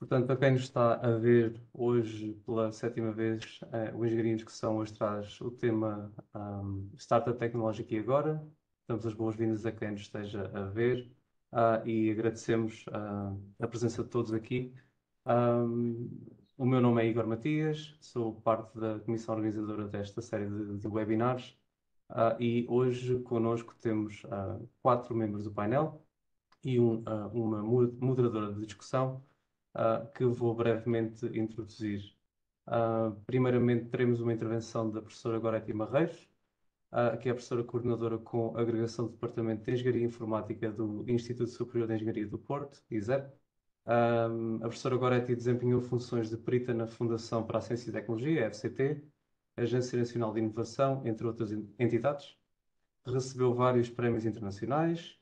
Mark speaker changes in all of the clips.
Speaker 1: Portanto, para quem nos está a ver hoje pela sétima vez, o Engenharia em Discussão hoje traz o tema Startup Tecnológico e Agora. Damos as boas-vindas a quem nos esteja a ver e agradecemos a presença de todos aqui. O meu nome é Igor Matias, sou parte da comissão organizadora desta série de webinars e hoje connosco temos 4 membros do painel e uma moderadora de discussão que vou brevemente introduzir. Primeiramente, teremos uma intervenção da professora Goretti Marreiros, que é a professora coordenadora com agregação do Departamento de Engenharia Informática do Instituto Superior de Engenharia do Porto, ISEP. A professora Goretti desempenhou funções de perita na Fundação para a Ciência e Tecnologia, FCT, Agência Nacional de Inovação, entre outras entidades. Recebeu vários prémios internacionais,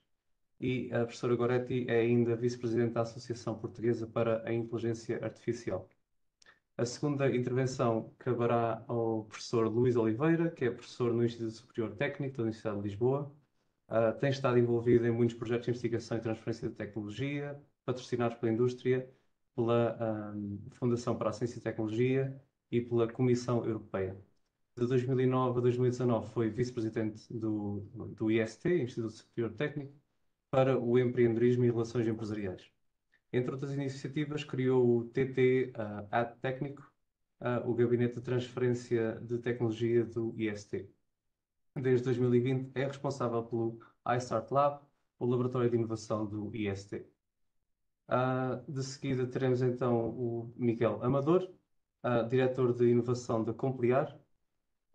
Speaker 1: e a professora Goretti é ainda vice-presidente da Associação Portuguesa para a Inteligência Artificial. A segunda intervenção caberá ao professor Luís Oliveira, que é professor no Instituto Superior Técnico da Universidade de Lisboa. Tem estado envolvido em muitos projetos de investigação e transferência de tecnologia, patrocinados pela indústria, pela Fundação para a Ciência e Tecnologia e pela Comissão Europeia. De 2009 a 2019 foi vice-presidente do IST, Instituto Superior Técnico, para o empreendedorismo e relações empresariais. Entre outras iniciativas, criou o TT Ad Técnico, o Gabinete de Transferência de Tecnologia do IST. Desde 2020 é responsável pelo iStart Lab, o laboratório de inovação do IST. De seguida teremos então o Miguel Amador, diretor de inovação da Compliar,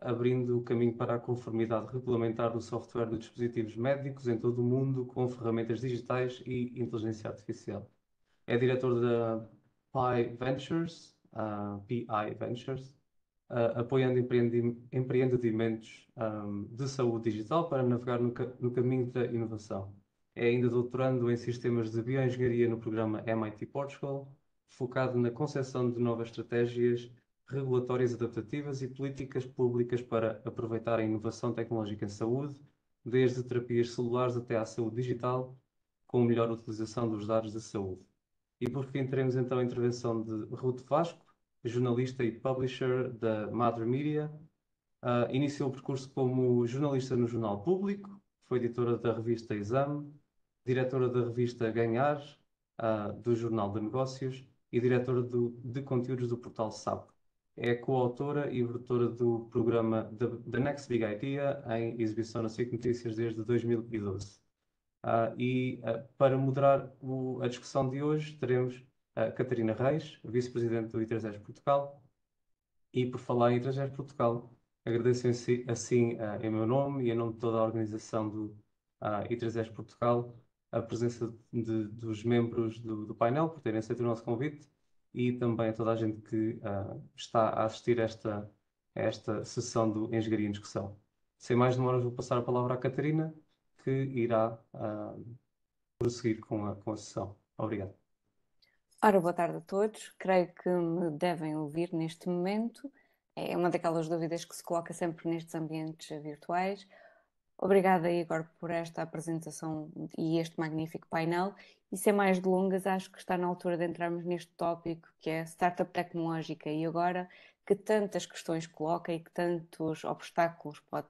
Speaker 1: abrindo o caminho para a conformidade regulamentar do software de dispositivos médicos em todo o mundo com ferramentas digitais e inteligência artificial. É diretor da PI Ventures, apoiando empreendimentos de saúde digital para navegar no caminho da inovação. É ainda doutorando em sistemas de bioengenharia no programa MIT Portugal, focado na concepção de novas estratégias regulatórias adaptativas e políticas públicas para aproveitar a inovação tecnológica em saúde, desde terapias celulares até à saúde digital, com melhor utilização dos dados da saúde. E por fim teremos então a intervenção de Ruth Vasco, jornalista e publisher da Mother Media. Iniciou o percurso como jornalista no Jornal Público, foi editora da revista Exame, diretora da revista Ganhar, do Jornal de Negócios e diretora de conteúdos do portal SAP. É coautora e produtora do programa The Next Big Idea, em exibição na SIC Notícias desde 2012. Para moderar a discussão de hoje, teremos a Catarina Reis, vice-presidente do I3S Portugal. E por falar em I3S Portugal, agradeço assim em meu nome e em nome de toda a organização do I3S Portugal a presença dos membros do painel por terem aceito o nosso convite e também a toda a gente que está a assistir a esta sessão do Engenharia em Discussão. Sem mais demoras, vou passar a palavra à Catarina, que irá prosseguir com a sessão. Obrigado.
Speaker 2: Ora, boa tarde a todos. Creio que me devem ouvir neste momento. É uma daquelas dúvidas que se coloca sempre nestes ambientes virtuais. Obrigada, Igor, por esta apresentação e este magnífico painel. E sem mais delongas, acho que está na altura de entrarmos neste tópico que é startup tecnológica e agora que tantas questões coloca e que tantos obstáculos pode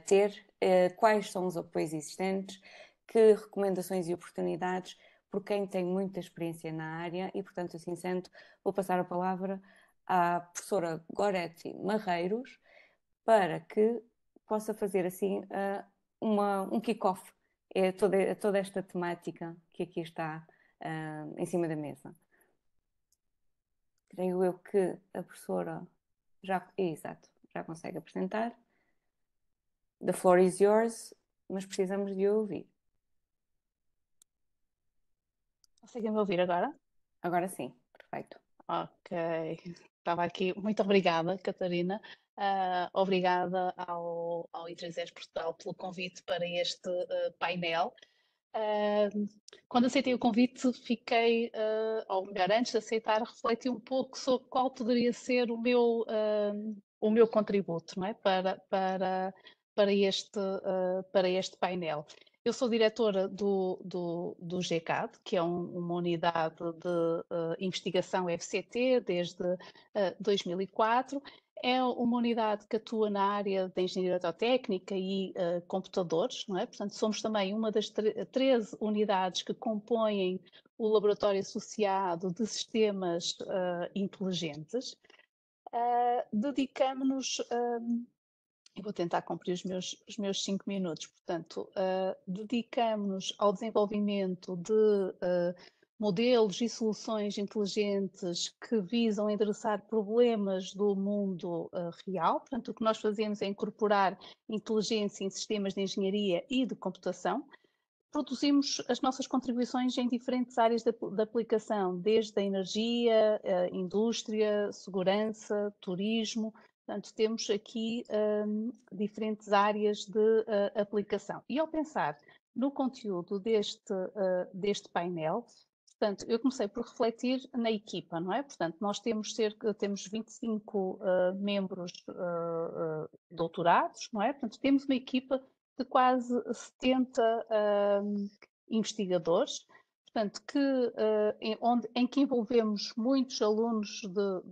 Speaker 2: ter, quais são os apoios existentes, que recomendações e oportunidades por quem tem muita experiência na área e, portanto, assim sendo, vou passar a palavra à professora Goretti Marreiros para que possa fazer assim um kick-off a toda esta temática que aqui está em cima da mesa. Creio eu que a professora já consegue apresentar. The floor is yours, mas precisamos de ouvir.
Speaker 3: Conseguem me ouvir agora?
Speaker 2: Agora sim, perfeito.
Speaker 3: Ok, estava aqui. Muito obrigada, Catarina. Obrigada ao I3S Portugal pelo convite para este painel. Quando aceitei o convite, fiquei, ou melhor, antes de aceitar, refleti um pouco sobre qual poderia ser o meu contributo, não é? para este painel. Eu sou diretora do GECAD, que é uma unidade de investigação FCT desde 2004. É uma unidade que atua na área da engenharia eletrotécnica e computadores, não é? Portanto, somos também uma das 13 unidades que compõem o Laboratório Associado de Sistemas Inteligentes. Dedicamos-nos, eu vou tentar cumprir os meus 5 minutos, portanto, dedicamos-nos ao desenvolvimento de modelos e soluções inteligentes que visam endereçar problemas do mundo real. Portanto, o que nós fazemos é incorporar inteligência em sistemas de engenharia e de computação. Produzimos as nossas contribuições em diferentes áreas de aplicação, desde a energia, a indústria, segurança, turismo. Portanto, temos aqui diferentes áreas de aplicação. E ao pensar no conteúdo deste painel, portanto, eu comecei por refletir na equipa, não é? Portanto, nós temos 25 membros doutorados, não é? Portanto, temos uma equipa de quase 70 investigadores, portanto, em que envolvemos muitos alunos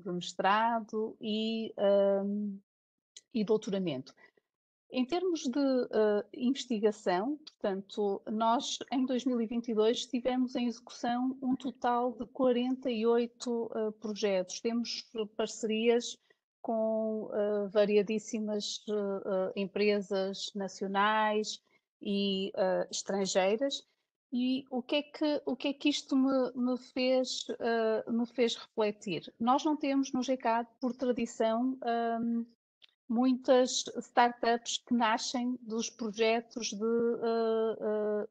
Speaker 3: de mestrado e doutoramento. Em termos de investigação, portanto, nós em 2022 tivemos em execução um total de 48 projetos. Temos parcerias com variadíssimas empresas nacionais e estrangeiras. E o que é que isto me fez refletir? Nós não temos no GECAD, por tradição, muitas startups que nascem dos projetos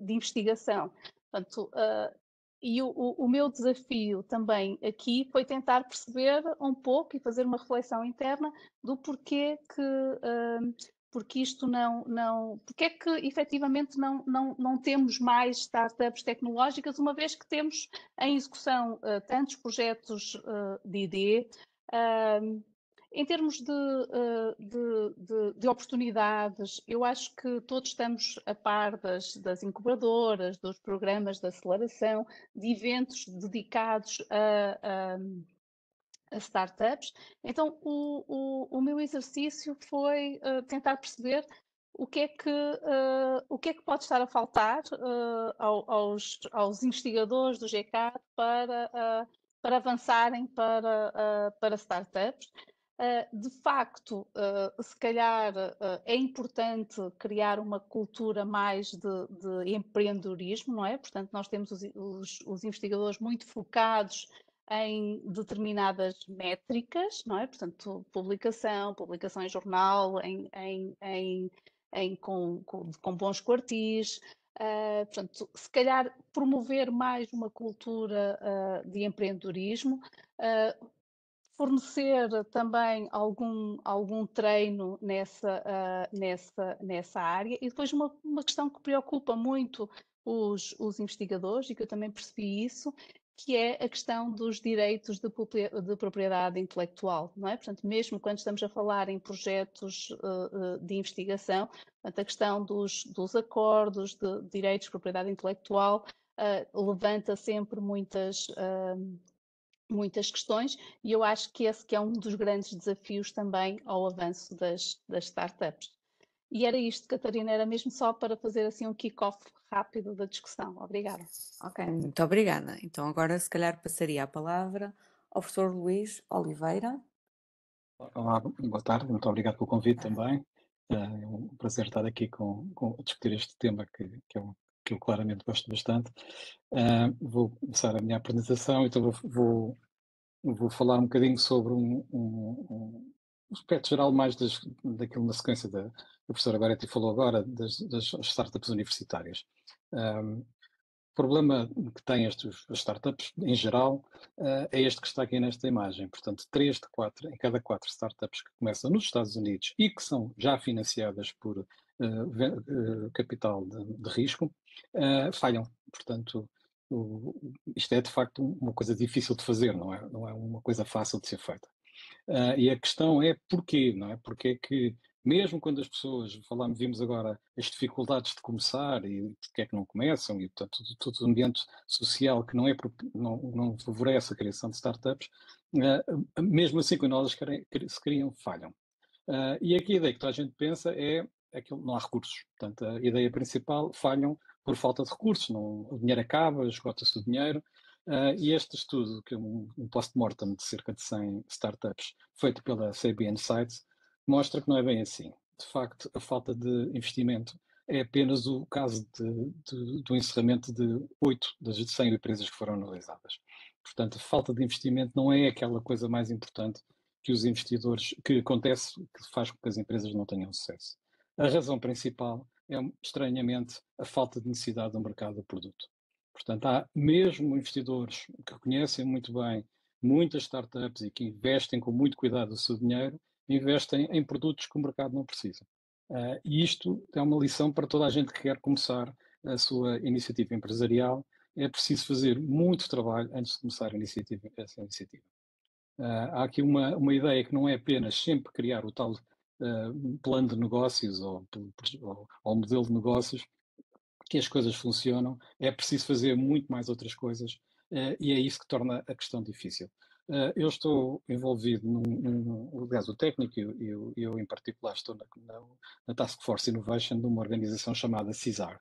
Speaker 3: de investigação. Portanto, e o meu desafio também aqui foi tentar perceber um pouco e fazer uma reflexão interna do porquê que porque isto porque é que efetivamente não temos mais startups tecnológicas, uma vez que temos em execução tantos projetos de ID. Em termos de oportunidades, eu acho que todos estamos a par das incubadoras, dos programas de aceleração, de eventos dedicados a startups. Então, o meu exercício foi tentar perceber o que é que pode estar a faltar aos investigadores do GECAD para avançarem para startups. De facto, se calhar é importante criar uma cultura mais de empreendedorismo, não é? Portanto, nós temos os investigadores muito focados em determinadas métricas, não é? Portanto, publicação em jornal, com bons quartis. Portanto, se calhar promover mais uma cultura de empreendedorismo, fornecer também algum treino nessa área. E depois uma questão que preocupa muito os investigadores, e que eu também percebi isso, que é a questão dos direitos de propriedade intelectual, não é? Portanto, mesmo quando estamos a falar em projetos de investigação, portanto, a questão dos acordos de direitos de propriedade intelectual levanta sempre muitas questões, e eu acho que esse que é um dos grandes desafios também ao avanço das startups. E era isto, Catarina, era mesmo só para fazer assim um kick-off rápido da discussão. Obrigada.
Speaker 2: Ok, muito obrigada. Então agora se calhar passaria a palavra ao professor Luís Oliveira.
Speaker 4: Olá, boa tarde, muito obrigado pelo convite também. É um prazer estar aqui a discutir este tema que eu claramente gosto bastante. Vou começar a minha apresentação, então vou falar um bocadinho sobre um aspecto geral mais daquilo na sequência da professora Goretti falou agora, das startups universitárias. O problema que têm as startups, em geral, é este que está aqui nesta imagem. Portanto, 3 de 4, em cada 4 startups que começam nos Estados Unidos e que são já financiadas por capital de risco, falham. Portanto, isto é, de facto, uma coisa difícil de fazer, não é uma coisa fácil de ser feita. E a questão é porquê, não é? Porquê que mesmo quando as pessoas, vimos agora as dificuldades de começar e porque é que não começam, e portanto todo o ambiente social que não favorece a criação de startups, mesmo assim quando elas se criam, falham. E aqui a ideia que toda a gente pensa é aquilo, não há recursos. Portanto, a ideia principal, falham por falta de recursos, o dinheiro acaba, esgota-se o dinheiro. E este estudo, que é um post-mortem de cerca de 100 startups, feito pela CB Insights, mostra que não é bem assim. De facto, a falta de investimento é apenas o caso do encerramento de 8 das 100 empresas que foram analisadas. Portanto, a falta de investimento não é aquela coisa mais importante que os investidores, que acontece, que faz com que as empresas não tenham sucesso. A razão principal é, estranhamente, a falta de necessidade do mercado do produto. Portanto, há mesmo investidores que conhecem muito bem muitas startups e que investem com muito cuidado o seu dinheiro, investem em produtos que o mercado não precisa. E isto é uma lição para toda a gente que quer começar a sua iniciativa empresarial. É preciso fazer muito trabalho antes de começar essa iniciativa. Há aqui uma ideia que não é apenas sempre criar o tal plano de negócios ou modelo de negócios, que as coisas funcionam, é preciso fazer muito mais outras coisas e é isso que torna a questão difícil. Eu estou envolvido aliás, o técnico e eu em particular estou na Task Force Innovation de uma organização chamada CISAR,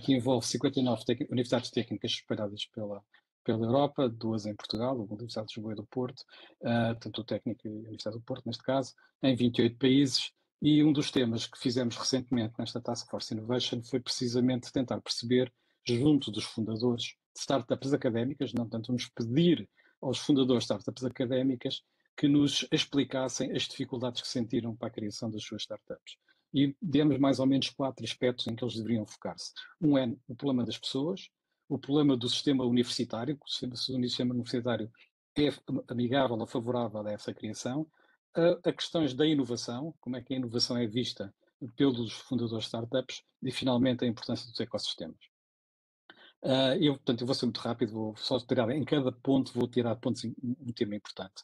Speaker 4: que envolve 59 universidades técnicas espalhadas pela Europa, 2 em Portugal, a Universidade de Lisboa e do Porto, tanto o técnico e a Universidade do Porto, neste caso, em 28 países. E um dos temas que fizemos recentemente nesta Task Force Innovation foi precisamente tentar perceber, junto dos fundadores de startups académicas, não tanto vamos pedir aos fundadores de startups académicas que nos explicassem as dificuldades que sentiram para a criação das suas startups. E demos mais ou menos 4 aspectos em que eles deveriam focar-se. Um é o problema das pessoas, o problema do sistema universitário, que o sistema universitário é amigável ou favorável a essa criação, a questões da inovação, como é que a inovação é vista pelos fundadores de startups, e finalmente a importância dos ecossistemas. Portanto, eu vou ser muito rápido, vou só tirar em cada ponto, vou tirar pontos um tema importante.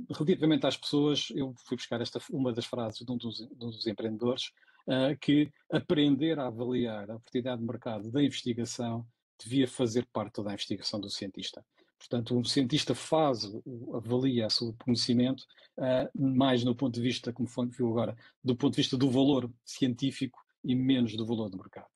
Speaker 4: Relativamente às pessoas, eu fui buscar uma das frases de um dos empreendedores, que aprender a avaliar a oportunidade de mercado da investigação devia fazer parte da investigação do cientista. Portanto, um cientista avalia o seu conhecimento mais no ponto de vista, como viu agora, do ponto de vista do valor científico e menos do valor do mercado.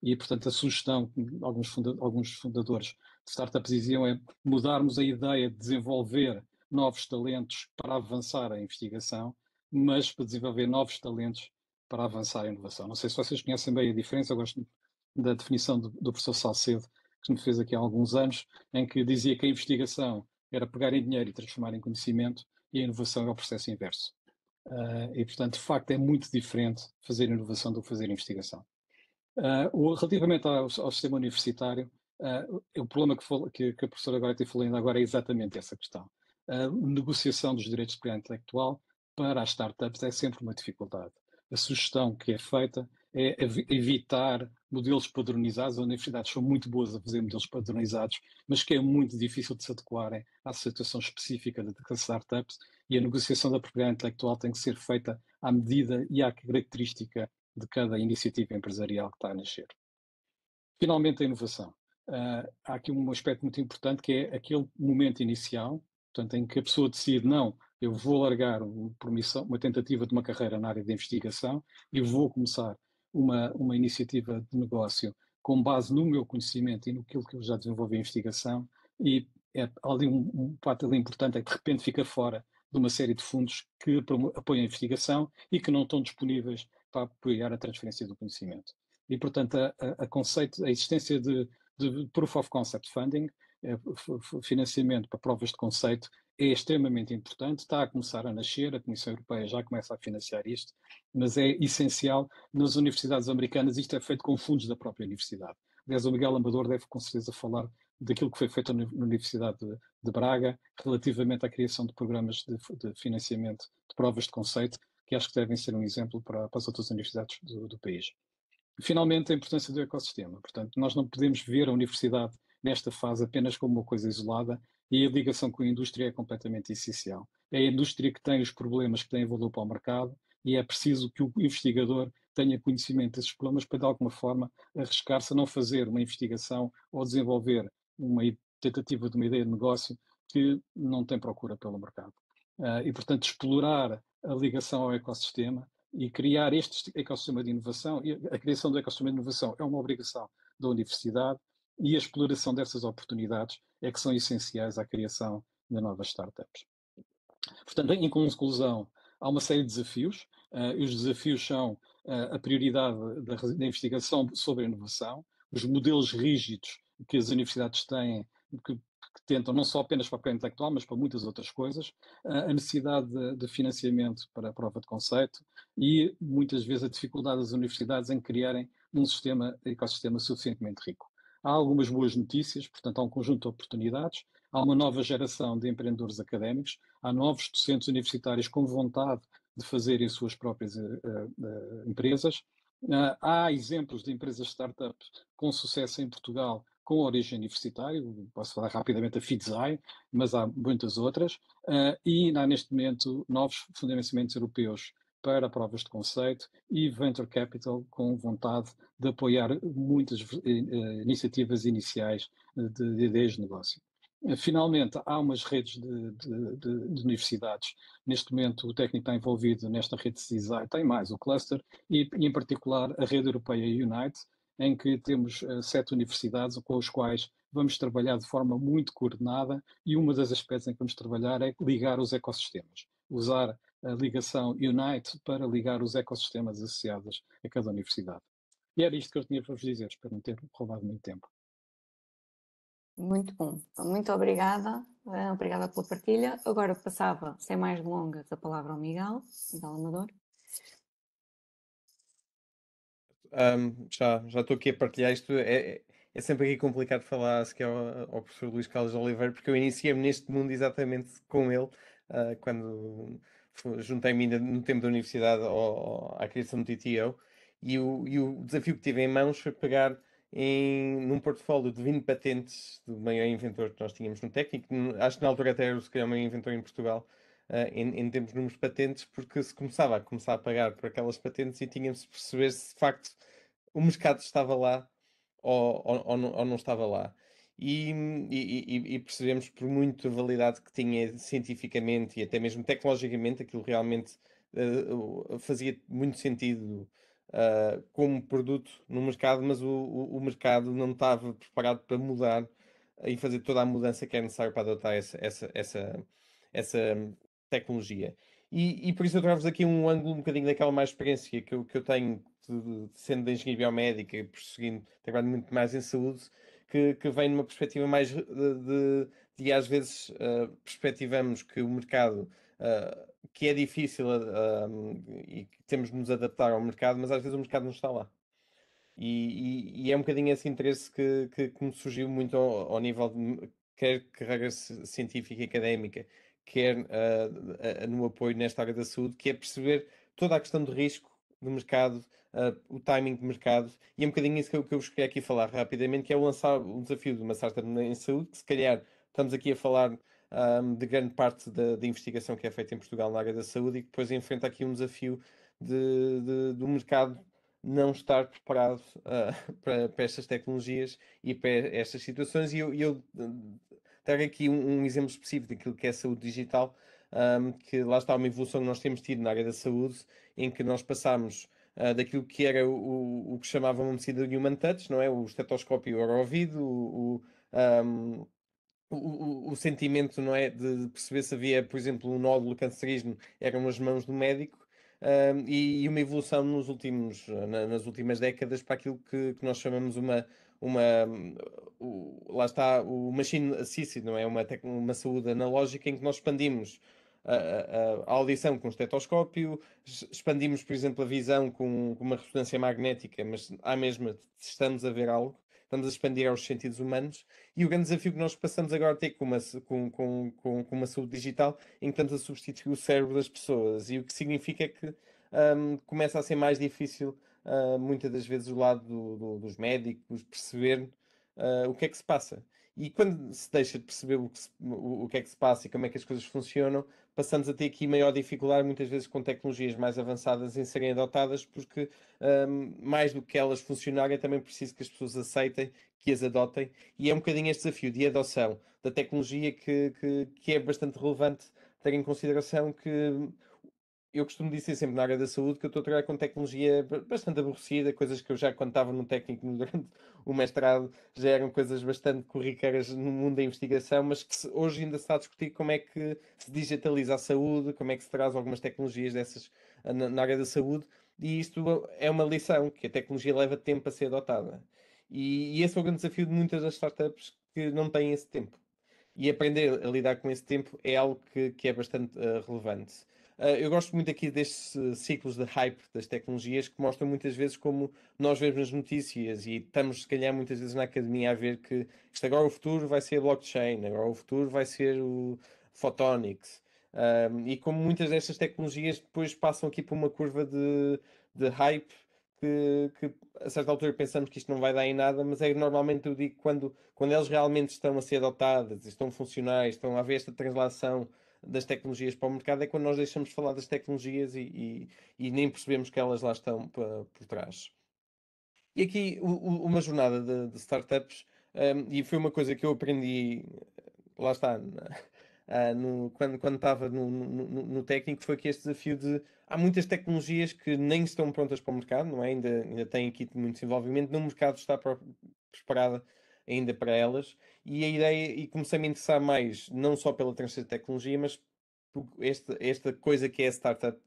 Speaker 4: E, portanto, a sugestão que alguns fundadores de startups diziam é mudarmos a ideia de desenvolver novos talentos para avançar a investigação, mas para desenvolver novos talentos para avançar a inovação. Não sei se vocês conhecem bem a diferença, eu gosto da definição do professor Salcedo, que me fez aqui há alguns anos, em que dizia que a investigação era pegar em dinheiro e transformar em conhecimento, e a inovação é o processo inverso. E, portanto, de facto, é muito diferente fazer inovação do que fazer investigação. Relativamente ao sistema universitário, o problema que a professora agora tem falado agora é exatamente essa questão. A negociação dos direitos de propriedade intelectual para as startups é sempre uma dificuldade. A sugestão que é feita é evitar modelos padronizados. As universidades são muito boas a fazer modelos padronizados, mas que é muito difícil de se adequarem à situação específica das startups, e a negociação da propriedade intelectual tem que ser feita à medida e à característica de cada iniciativa empresarial que está a nascer. Finalmente, a inovação. Há aqui um aspecto muito importante que é aquele momento inicial, portanto, em que a pessoa decide, não, eu vou largar uma tentativa de uma carreira na área de investigação e vou começar uma iniciativa de negócio com base no meu conhecimento e naquilo que eu já desenvolvi em investigação, e ali um fato ali importante é que de repente fica fora de uma série de fundos que apoiam a investigação e que não estão disponíveis para apoiar a transferência do conhecimento. E, portanto, a existência de Proof of Concept Funding, financiamento para provas de conceito, é extremamente importante, está a começar a nascer, a Comissão Europeia já começa a financiar isto, mas é essencial. Nas universidades americanas isto é feito com fundos da própria universidade. Aliás, o Miguel Amador deve com certeza falar daquilo que foi feito na Universidade de Braga relativamente à criação de programas de financiamento de provas de conceito, que acho que devem ser um exemplo para as outras universidades do país. Finalmente, a importância do ecossistema. Portanto, nós não podemos ver a universidade nesta fase apenas como uma coisa isolada, e a ligação com a indústria é completamente essencial. é a indústria que tem os problemas que têm valor para o mercado e é preciso que o investigador tenha conhecimento desses problemas para, de alguma forma, arriscar-se a não fazer uma investigação ou desenvolver uma tentativa de uma ideia de negócio que não tem procura pelo mercado. E, portanto, explorar a ligação ao ecossistema e criar este ecossistema de inovação. E a criação do ecossistema de inovação é uma obrigação da universidade e a exploração dessas oportunidades é que são essenciais à criação de novas startups. Portanto, em conclusão, há uma série de desafios. Os desafios são a prioridade da investigação sobre a inovação, os modelos rígidos que as universidades têm, que tentam não só apenas para a propriedade intelectual, mas para muitas outras coisas, a necessidade de financiamento para a prova de conceito e, muitas vezes, a dificuldade das universidades em criarem um ecossistema suficientemente rico. Há algumas boas notícias, portanto, há um conjunto de oportunidades, há uma nova geração de empreendedores académicos, há novos docentes universitários com vontade de fazerem suas próprias empresas. Há exemplos de empresas startups com sucesso em Portugal com origem universitária, posso falar rapidamente da Fidzai, mas há muitas outras, e há neste momento novos financiamentos europeus para provas de conceito e venture capital com vontade de apoiar muitas iniciativas iniciais de ideias de negócio. Finalmente, há umas redes de universidades. Neste momento, o técnico está envolvido nesta rede de CISAI, tem mais, o cluster, e em particular a rede europeia Unite, em que temos 7 universidades com as quais vamos trabalhar de forma muito coordenada e uma das aspectos em que vamos trabalhar é ligar os ecossistemas, usar a ligação Unite para ligar os ecossistemas associados a cada universidade. E era isto que eu tinha para vos dizer, espero não ter roubado muito tempo.
Speaker 2: Muito bom. Muito obrigada. Obrigada pela partilha. Agora passava, sem mais delongas, a palavra ao Miguel Amador.
Speaker 5: Já estou aqui a partilhar isto. É sempre aqui complicado falar se quer ao professor Luís Carlos Oliveira, porque eu iniciei-me neste mundo exatamente com ele, quando juntei-me ainda no tempo da universidade à criação do TTO, e o desafio que tive em mãos foi pegar num portfólio de 20 patentes do maior inventor que nós tínhamos no técnico. Acho que na altura até era o se calhar o maior inventor em Portugal, em termos de números de patentes, porque se começava a pagar por aquelas patentes e tínhamos de perceber se de facto o mercado estava lá ou não estava lá. E percebemos por muito a validade que tinha cientificamente e até mesmo tecnologicamente, aquilo realmente fazia muito sentido como produto no mercado, mas o mercado não estava preparado para mudar e fazer toda a mudança que é necessária para adotar essa tecnologia. E por isso eu trago-vos aqui um ângulo um bocadinho daquela mais experiência que eu tenho sendo de engenharia biomédica e prosseguindo, trabalhando muito mais em saúde, que vem numa perspectiva mais de às vezes perspectivamos que o mercado que é difícil e que temos de nos adaptar ao mercado, mas às vezes o mercado não está lá. E é um bocadinho esse interesse que me surgiu muito ao nível de quer carreira científica e académica, quer no apoio nesta área da saúde, que é perceber toda a questão de risco do mercado, o timing de mercado, e é um bocadinho isso que eu vos queria aqui falar rapidamente, que é o lançar um desafio de uma startup em saúde, que se calhar estamos aqui a falar de grande parte da investigação que é feita em Portugal na área da saúde e que depois enfrenta aqui um desafio do mercado não estar preparado para estas tecnologias e para estas situações. E eu trago aqui um exemplo específico daquilo que é a saúde digital, que lá está uma evolução que nós temos tido na área da saúde, em que nós passamos daquilo que era o que chamavam a medicina de human touch, não é? O estetoscópio ao ouvido, um, o sentimento, não é, de perceber se havia, por exemplo, um nódulo cancerígeno, eram as mãos do médico, e uma evolução nas últimas décadas para aquilo que nós chamamos lá está, o machine assisted, não é? Uma saúde analógica em que nós expandimos a audição com o estetoscópio, expandimos, por exemplo, a visão com uma ressonância magnética, mas à mesma estamos a ver algo, estamos a expandir aos sentidos humanos. E o grande desafio que nós passamos agora a ter com uma saúde digital, em que estamos a substituir o cérebro das pessoas, e o que significa que começa a ser mais difícil, muitas das vezes, o lado dos médicos perceber o que é que se passa. E quando se deixa de perceber o que é que se passa e como é que as coisas funcionam, passamos a ter aqui maior dificuldade, muitas vezes com tecnologias mais avançadas em serem adotadas, porque mais do que elas funcionarem, é também preciso que as pessoas aceitem, que as adotem, e é um bocadinho este desafio de adoção da tecnologia que é bastante relevante ter em consideração que eu costumo dizer sempre na área da saúde que eu estou a trabalhar com tecnologia bastante aborrecida, coisas que eu já quando estava no técnico durante o mestrado já eram coisas bastante corriqueiras no mundo da investigação, mas que hoje ainda se está a discutir como é que se digitaliza a saúde, como é que se traz algumas tecnologias dessas na área da saúde, e isto é uma lição, que a tecnologia leva tempo a ser adotada. E esse é o grande desafio de muitas das startups que não têm esse tempo. E aprender a lidar com esse tempo é algo que é bastante relevante. Eu gosto muito aqui destes ciclos de hype das tecnologias que mostram muitas vezes como nós vemos nas notícias e estamos, se calhar, muitas vezes na academia a ver que isto agora o futuro vai ser a blockchain, agora o futuro vai ser o photonics. E como muitas destas tecnologias depois passam aqui por uma curva de hype que a certa altura pensamos que isto não vai dar em nada, mas é normalmente eu digo quando eles realmente estão a ser adotadas, estão funcionais, estão a haver esta translação das tecnologias para o mercado, é quando nós deixamos de falar das tecnologias e nem percebemos que elas lá estão por trás. E aqui uma jornada de startups, e foi uma coisa que eu aprendi, lá está, quando estava no técnico, foi que este desafio de há muitas tecnologias que nem estão prontas para o mercado, não é? Ainda têm aqui muito desenvolvimento, no mercado está preparada ainda para elas, e a ideia, e comecei a me interessar mais, não só pela transferência de tecnologia, mas por esta coisa que é a startup,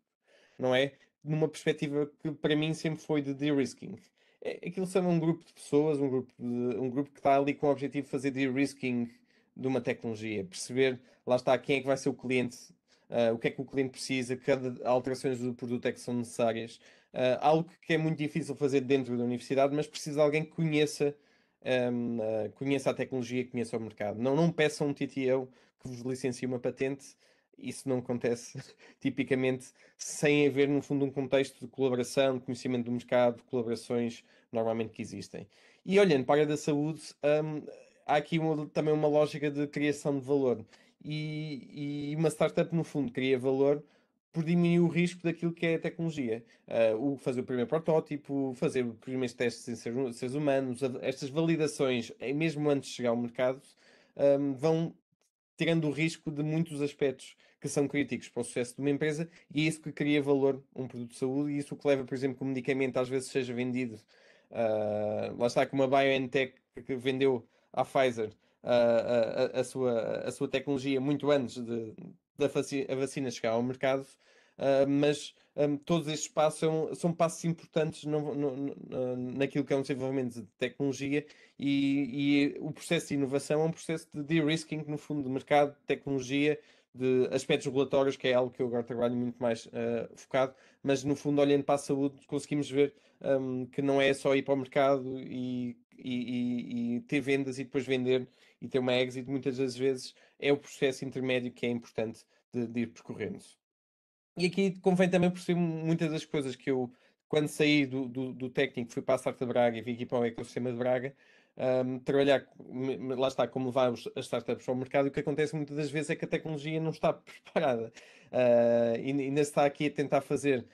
Speaker 5: não é? Numa perspectiva que para mim sempre foi de de-risking. Aquilo são um grupo de pessoas, um grupo que está ali com o objetivo de fazer de-risking de uma tecnologia, perceber, lá está, quem é que vai ser o cliente, o que é que o cliente precisa, que alterações do produto é que são necessárias. Algo que é muito difícil fazer dentro da universidade, mas precisa de alguém que conheça a tecnologia, conheça o mercado. Não peçam um TTO que vos licencie uma patente, isso não acontece tipicamente sem haver, no fundo, um contexto de colaboração, de conhecimento do mercado, de colaborações normalmente que existem. E olhando para a área da saúde, há aqui também uma lógica de criação de valor. E uma startup, no fundo, cria valor por diminuir o risco daquilo que é a tecnologia. Fazer o primeiro protótipo, fazer os primeiros testes em seres humanos, estas validações, mesmo antes de chegar ao mercado, vão tirando o risco de muitos aspectos que são críticos para o sucesso de uma empresa e é isso que cria valor a um produto de saúde e isso que leva, por exemplo, que o medicamento às vezes seja vendido. Lá está, como a BioNTech que vendeu à Pfizer a sua tecnologia muito antes da vacina chegar ao mercado, mas todos estes passos são passos importantes naquilo que é um desenvolvimento de tecnologia e o processo de inovação é um processo de de-risking, no fundo, de mercado, de tecnologia, de aspectos regulatórios, que é algo que eu agora trabalho muito mais focado, mas no fundo, olhando para a saúde, conseguimos ver que não é só ir para o mercado e ter vendas e depois vender e ter uma exit, muitas das vezes é o processo intermédio que é importante de ir percorrendo. E aqui convém também perceber muitas das coisas que eu, quando saí do técnico, fui para a Startup Braga e vim aqui para o ecossistema de Braga, trabalhar, lá está, como levar as startups ao mercado, e o que acontece muitas das vezes é que a tecnologia não está preparada. E ainda se está aqui a tentar fazer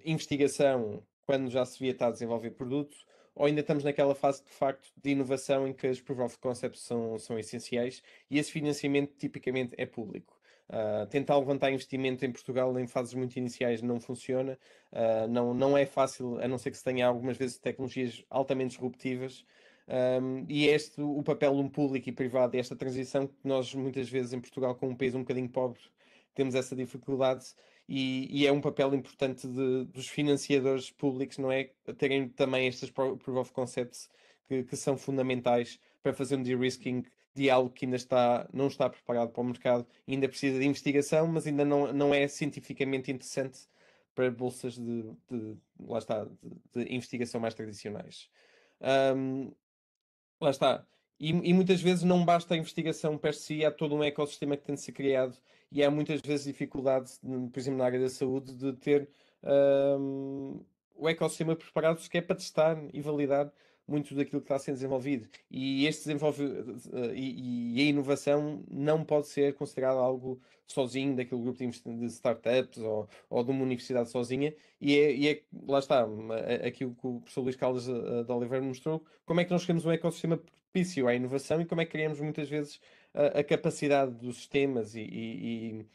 Speaker 5: investigação quando já se devia estar a desenvolver produto, ou ainda estamos naquela fase de facto de inovação em que as proof of concept são essenciais e esse financiamento tipicamente é público. Tentar levantar investimento em Portugal em fases muito iniciais não funciona, não é fácil, a não ser que se tenha algumas vezes tecnologias altamente disruptivas. E é este o papel de um público e privado, esta transição que nós muitas vezes em Portugal, com um país um bocadinho pobre, temos essa dificuldade e é um papel importante dos financiadores públicos, não é? Terem também estas proof of concepts que são fundamentais para fazer um de-risking de algo que ainda não está preparado para o mercado, ainda precisa de investigação, mas ainda não é cientificamente interessante para bolsas lá está, de investigação mais tradicionais. Lá está. E muitas vezes não basta a investigação per si, há todo um ecossistema que tem de ser criado e há muitas vezes dificuldade, por exemplo, na área da saúde, de ter o ecossistema preparado sequer para testar e validar muito daquilo que está a ser desenvolvido. E e a inovação não pode ser considerada algo sozinho daquele grupo de startups ou de uma universidade sozinha. Lá está, aquilo que o professor Luís Caldas de Oliveira mostrou, como é que nós criamos um ecossistema propício à inovação e como é que criamos muitas vezes a capacidade dos sistemas e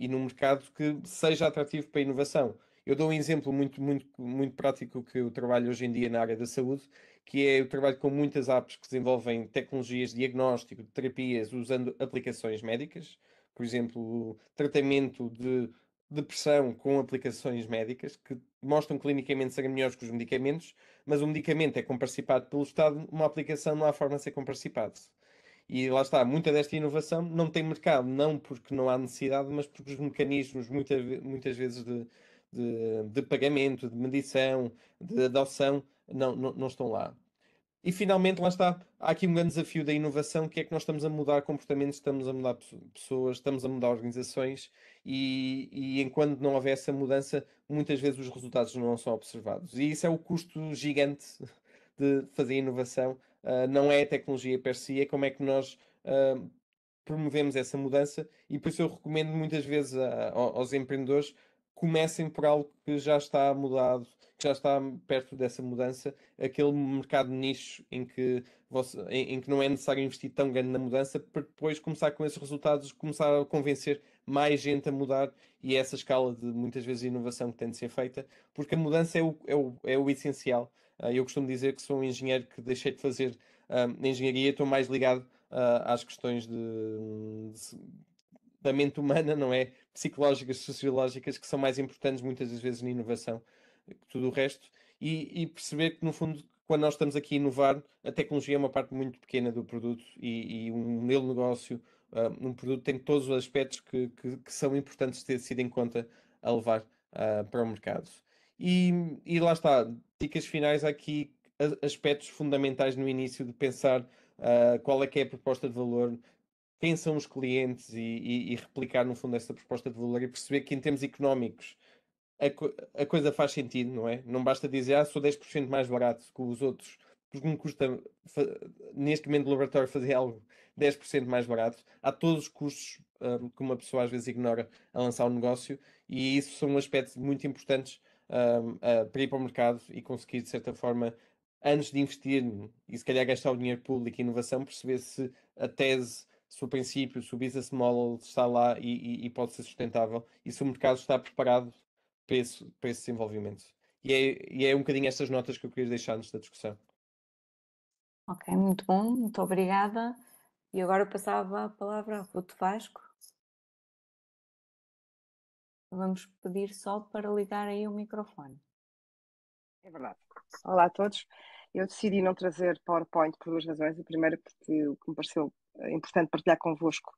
Speaker 5: no mercado que seja atrativo para a inovação. Eu dou um exemplo muito prático que eu trabalho hoje em dia na área da saúde, que é eu trabalho com muitas apps que desenvolvem tecnologias de diagnóstico, de terapias, usando aplicações médicas, por exemplo, tratamento de depressão com aplicações médicas, que mostram clinicamente serem melhores que os medicamentos, mas o medicamento é comparticipado pelo Estado, uma aplicação não há forma de ser comparticipado. E lá está, muita desta inovação não tem mercado, não porque não há necessidade, mas porque os mecanismos, muitas vezes, de pagamento, de medição, de adoção, não estão lá. E finalmente, lá está, há aqui um grande desafio da inovação, que é que nós estamos a mudar comportamentos, estamos a mudar pessoas, estamos a mudar organizações, e enquanto não houver essa mudança, muitas vezes os resultados não são observados. E isso é o custo gigante de fazer inovação. Não é a tecnologia per si, é como é que nós promovemos essa mudança, e por isso eu recomendo muitas vezes aos empreendedores comecem por algo que já está mudado, que já está perto dessa mudança, aquele mercado nicho em que não é necessário investir tão grande na mudança, para depois começar com esses resultados, começar a convencer mais gente a mudar, e é essa escala de muitas vezes inovação que tem de ser feita, porque a mudança é o essencial. Eu costumo dizer que sou um engenheiro que deixei de fazer engenharia, estou mais ligado às questões da mente humana, não é? Psicológicas, sociológicas, que são mais importantes muitas das vezes na inovação que tudo o resto, e perceber que, no fundo, quando nós estamos aqui a inovar, a tecnologia é uma parte muito pequena do produto, e um modelo de negócio, um produto tem todos os aspectos que são importantes de ter sido em conta a levar para o mercado. E lá está, dicas finais aqui, aspectos fundamentais no início de pensar qual é que é a proposta de valor, quem são os clientes e replicar no fundo essa proposta de valor e perceber que em termos económicos a coisa faz sentido, não é? Não basta dizer, sou 10% mais barato que os outros, porque me custa, neste momento do laboratório, fazer algo 10% mais barato. Há todos os custos que uma pessoa às vezes ignora a lançar um negócio, e isso são aspectos muito importantes para ir para o mercado e conseguir, de certa forma, antes de investir e se calhar gastar o dinheiro público em inovação, perceber se a tese, se o princípio, se o business model está lá e pode ser sustentável, e se o mercado está preparado para esse desenvolvimento. E é um bocadinho estas notas que eu queria deixar nesta discussão.
Speaker 2: Ok, muito bom, muito obrigada. E agora eu passava a palavra a Ruth Vasco. Vamos pedir só para ligar aí o microfone.
Speaker 6: É verdade. Olá a todos. Eu decidi não trazer PowerPoint por duas razões. A primeira, porque o que me pareceu importante partilhar convosco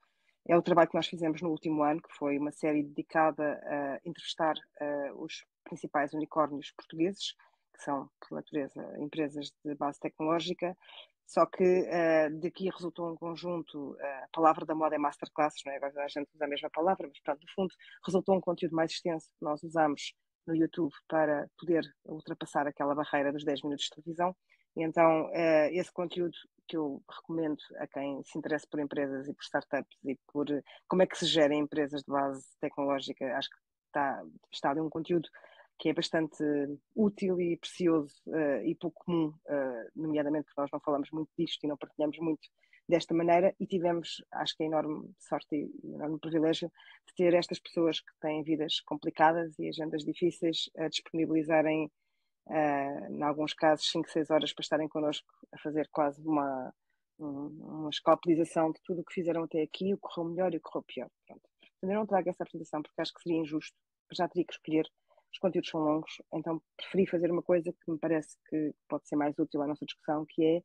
Speaker 6: é o trabalho que nós fizemos no último ano, que foi uma série dedicada a entrevistar os principais unicórnios portugueses, que são, por natureza, empresas de base tecnológica. Só que daqui resultou um conjunto, a palavra da moda é masterclasses, não é? Agora a gente usa a mesma palavra, mas pronto, no fundo resultou um conteúdo mais extenso que nós usamos no YouTube para poder ultrapassar aquela barreira dos 10 minutos de televisão. E então, esse conteúdo que eu recomendo a quem se interessa por empresas e por startups e por como é que se gerem empresas de base tecnológica, acho que está ali um conteúdo que é bastante útil e precioso e pouco comum, nomeadamente porque nós não falamos muito disto e não partilhamos muito desta maneira, e tivemos, acho que é enorme sorte e enorme privilégio de ter estas pessoas que têm vidas complicadas e agendas difíceis a disponibilizarem, em alguns casos, 5, 6 horas para estarem connosco a fazer quase uma escalpelização de tudo o que fizeram até aqui, o que correu melhor e o que correu pior. Pronto. Eu não trago essa apresentação porque acho que seria injusto, já teria que escolher. Os conteúdos são longos, então preferi fazer uma coisa que me parece que pode ser mais útil à nossa discussão, que é